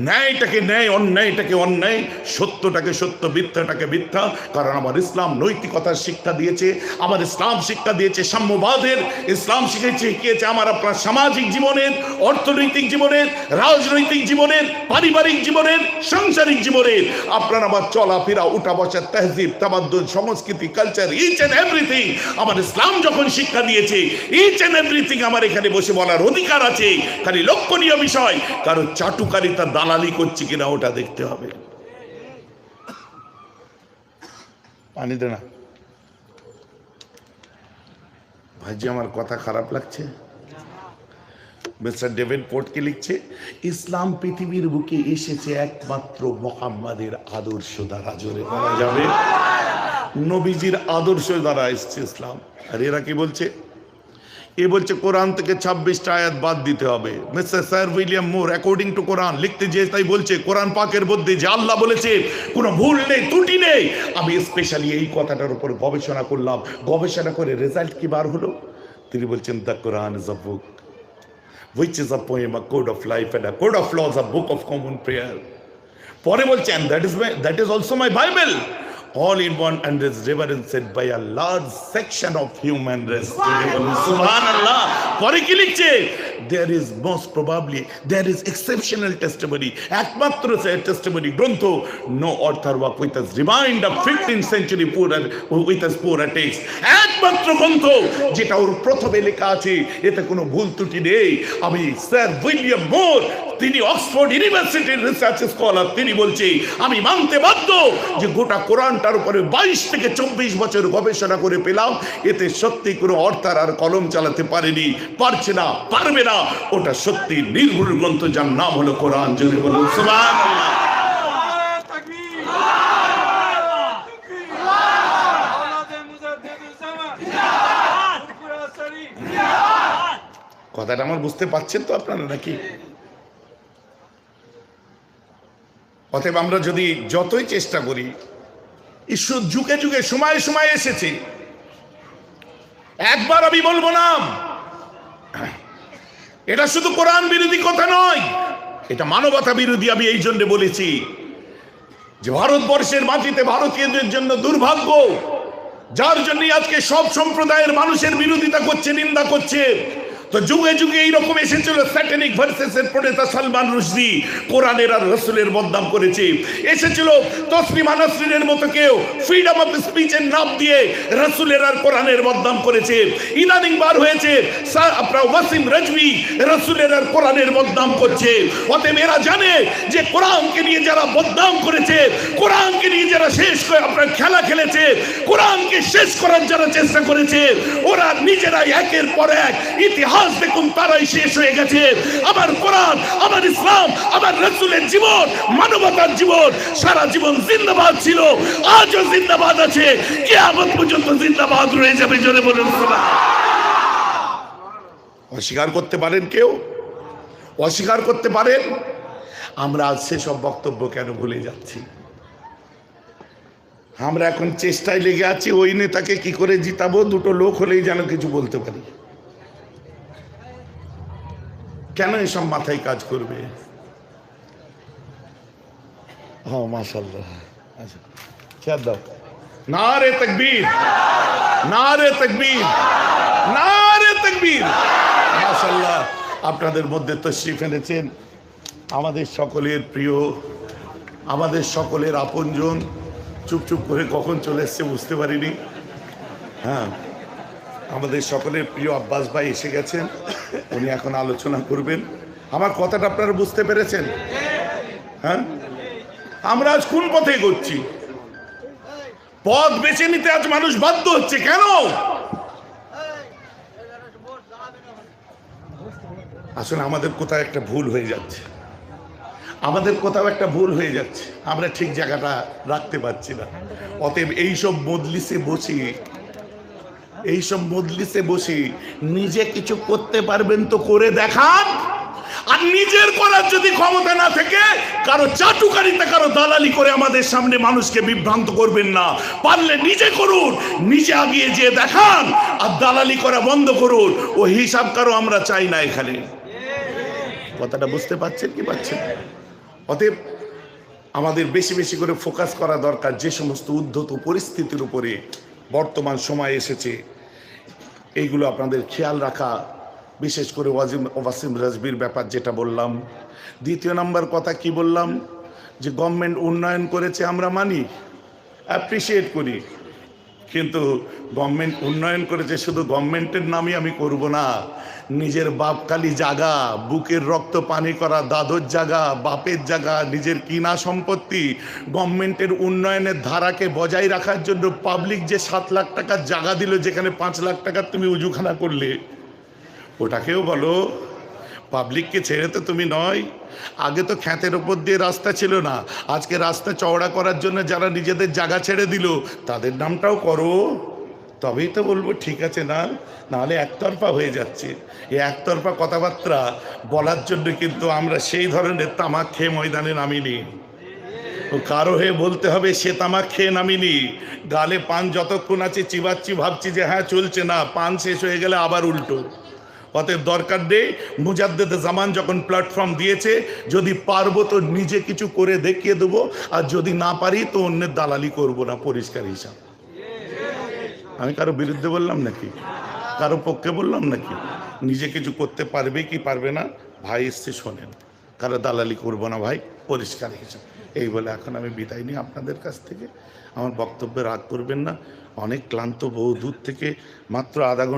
ন্যায়টাকে ন্যায়, অন্যায়টাকে অন্যায়, সত্যটাকে সত্য, মিথ্যাটাকে মিথ্যা। কারণ আমার ইসলাম নৈতিকতার শিক্ষা দিয়েছে, আমার ইসলাম শিক্ষা দিয়েছে সাম্যবাদের, ইসলাম শিখিয়েছে আমার আপনার সামাজিক জীবনের, অর্থনৈতিক জীবনের, রাজনৈতিক জীবনের, পারিবারিক জীবনের, সাংসারিক জীবনের, আপনার আমার চলাফেরা, উঠা বসা, তেহজিব, তামাদ্দুন, সংস্কৃতি, কালচার, ইচ অ্যান্ড এভরিথিং আমার ইসলাম যখন শিক্ষা দিয়েছে, ইচ অ্যান্ড এভরিথিং আমার এখানে বসে বলার অধিকার আছে। খালি লক্ষণীয় বিষয় কারো চাটুকারিতা দালালি করছে কিনা ওটা দেখতে হবে। পানি দে না ভাইজি, আমার কথা খারাপ লাগছে? মিস্টার ডেভিড পোর্টকে লিখছে, ইসলাম পৃথিবীর বুকে এসেছে একমাত্র মুহাম্মাদের আদর্শ দ্বারা। জোরে বলা যাবে, নবীজির আদর্শ দ্বারা এসেছে ইসলাম। আর এরা কি বলছে? এ বলছে কোরআন থেকে 26টা আয়াত বাদ দিতে হবে। Mister sir William Muir according to Quran লিখতে যে তাই বলছে, কোরআন পাকের মধ্যে যে আল্লাহ বলেছে কোনো ভুল নেই, ত্রুটি নেই। আমি স্পেশালি এই কথাটার উপর গবেষণা করলাম, গবেষণা করে রেজাল্ট কি বার হলো? তিনি বলছেন the Quran is a book which is a poem, a code of life, and a code of laws, a book of common prayer. পরে বলছেন that is also my Bible, all in one and is reverenced by a large section of human race. Subhanallah. পরে কি লিখছে? There is most probably, there is exceptional testimony, একমাত্র testimony গ্রন্থ, no author work with us remind of 15th century poor with us poor text, একমাত্র গ্রন্থ যেটা ওর প্রথমে লেখা আছে, এতে কোনো ভুল ত্রুটি নেই। আমি স্যার উইলিয়াম মোর, তিনি অক্সফোর্ড ইউনিভার্সিটির রিসার্চ স্কলার, তিনি বলছে আমি মানতে বাধ্য যে গোটা কোরআনটার উপরে 22 থেকে 24 বছর গবেষণা করে পেলাম, এতে সত্যি কোনো অর্থার আর কলম চালাতে পারেনি, পারছে না, পারবে না। ওটা সত্যি নির্ভুল গ্রন্থ, যার নাম হলো কোরআন। জোরে বলুন সুবহানাল্লাহ। কথাটা আমার বুঝতে পারছেন তো আপনারা নাকি? অতএব আমরা যদি যতই চেষ্টা করি, ঈশ্বর যুগে যুগে সময় সময় এসেছে, একবার আমি বলবো না এটা শুধু কোরআন বিরোধী কথা নয়, এটা মানবতা বিরোধী। আমি এই জন্য বলেছি যে ভারতবর্ষের মাটিতে ভারতীয়দের জন্য দুর্ভাগ্য, যার জন্য আজকে সব সম্প্রদায়ের মানুষের বিরোধিতা করছে, নিন্দা করছে। তো যুগে যুগে এইরকম এসেছিল স্যাটানিক ভার্সেসের প্রণেতা সালমান রুশদি, কোরআনের আর রসুলের বদনাম করেছে। এসেছিল তসলিমা নাসরিনের মতো কেউ, ফ্রিডম অফ স্পিচের নাম দিয়ে রসুলের আর কোরআনের বদনাম করেছে। ইদানিং বার হয়েছে আপনার ওয়াসিম রাজভি রসুলের আর কোরআনের বদনাম করছে। অতএব এরা জানে যে কোরআনকে নিয়ে যারা বদনাম করেছে, কোরআনকে নিয়ে যারা শেষ করে আপনার খেলা খেলেছে, কোরআনকে শেষ করার যারা চেষ্টা করেছে, ওরা নিজেরাই একের পর এক ইতিহাস দেখুন তারাই শেষ হয়ে গেছে। আমার কোরআন, আমার ইসলাম, আমার রাসূলের জীবন, মানবতার জীবন সারা জীবন জিন্দাবাদ ছিল, আজও জিন্দাবাদ আছে, কিয়ামত পর্যন্ত জিন্দাবাদ রয়ে যাবে। জোরে বলুন সুবহানাল্লাহ। অস্বীকার করতে পারেন কেউ? অস্বীকার করতে পারেন? আমরা আজ সেসব বক্তব্য কেন ভুলে যাচ্ছি? আমরা এখন চেষ্টায় লেগে আছি ওই নেতাকে কি করে জিতাবো, দুটো লোক হলেই যেন কিছু বলতে পারি। কেন এসব মাথায় কাজ করবে? মাশাআল্লাহ, আচ্ছা খেয়াল দাও। নারে তাকবীর, নারে তাকবীর, নারে তাকবীর। মাশাআল্লাহ, আপনাদের মধ্যে তশরিফ এনেছেন আমাদের সকলের প্রিয়, আমাদের সকলের আপনজন। চুপ চুপ করে কখন চলে এসছে বুঝতে পারিনি। হ্যাঁ, আমাদের সকলের প্রিয় আব্বাস ভাই এসে গেছেন, উনি এখন আলোচনা করবেন। আমার কথাটা আপনারা বুঝতে পেরেছেন? হ্যাঁ, আমরা আজ কোন পথে এগোচ্ছি? পথ বেছে নিতে আজ মানুষ বাধ্য হচ্ছে কেন? আসলে আমাদের কোথাও একটা ভুল হয়ে যাচ্ছে, আমাদের কোথাও একটা ভুল হয়ে যাচ্ছে, আমরা ঠিক জায়গাটা রাখতে পারছি না। অতএব এইসব মজলিসে বসে নিজে কিছু করতে পারবেন তো করে দেখান। আর নিজের করার যদি ক্ষমতা না থেকে কারো চাটুকারিতা, কারো দালালি করে আমাদের সামনে মানুষকে বিভ্রান্ত করবেন না। পারলে নিজে করুন, নিজে আগিয়ে যেয়ে দেখান, আর দালালি করা বন্ধ করুন। ও হিসাব কারো আমরা চাই না এখানে। কথাটা বুঝতে পারছেন কি পাচ্ছেন? অতএব আমাদের বেশি বেশি করে ফোকাস করা দরকার যে সমস্ত উদ্ধত পরিস্থিতির উপরে বর্তমান সময় এসেছে, এইগুলো আপনাদের খেয়াল রাখা। বিশেষ করে ওয়াসিম রাজবির ব্যাপার যেটা বললাম। দ্বিতীয় নাম্বার কথা কি বললাম, যে গভর্নমেন্ট উন্নয়ন করেছে আমরা মানি, অ্যাপ্রিসিয়েট করি, কিন্তু গভর্নমেন্ট উন্নয়ন করেছে শুধু গভর্নমেন্টের নামই আমি করব না। নিজের বাপকালি জায়গা, বুকের রক্ত পানি করা দাদর জায়গা, বাপের জায়গা, নিজের কিনা সম্পত্তি, গভর্নমেন্টের উন্নয়নের ধারাকে বজায় রাখার জন্য পাবলিক যে 7 লাখ টাকার জায়গা দিল, যেখানে 5 লাখ টাকার তুমি উজুখানা করলে, ওটাকেও বলো পাবলিককে ছেড়ে তো তুমি নয়। আগে তো খ্যাতের ওপর দিয়ে রাস্তা ছিল না, আজকে রাস্তা চওড়া করার জন্য যারা নিজেদের জায়গা ছেড়ে দিল তাদের নামটাও করো, তবেই তো বলবো ঠিক আছে। না, নাহলে একতরফা হয়ে যাচ্ছে। এই একতরফা কথাবার্তা বলার জন্য কিন্তু আমরা সেই ধরনের তামাক খেয়ে ময়দানে নামিনি। কারো হয়ে বলতে হবে সে তামাক খেয়ে নামিনি। গালে পান যতক্ষণ আছে চিবাচ্ছি, ভাবছি যে হ্যাঁ চলছে, না, পান শেষ হয়ে গেলে আবার উল্টো। অতএব দরকার নেই, মুজাদ্দেদ জামান যখন প্ল্যাটফর্ম দিয়েছে, যদি পারবো তো নিজে কিছু করে দেখিয়ে দেবো, আর যদি না পারি তো অন্যের দালালি করব না, পরিষ্কার হিসাব। আমি কারো বিরুদ্ধে বললাম নাকি, কারো পক্ষে বললাম নাকি? নিজে কিছু করতে পারবে কি পারবে না ভাই এসছে শোনেন, কারো দালালি করব না ভাই, পরিষ্কার হিসাব। এই বলে এখন আমি বিদায় নিই আপনাদের কাছ থেকে। আমার বক্তব্যে রাগ করবেন না, অনেক ক্লান্ত, বহু দূর থেকে মাত্র আধা ঘন্টা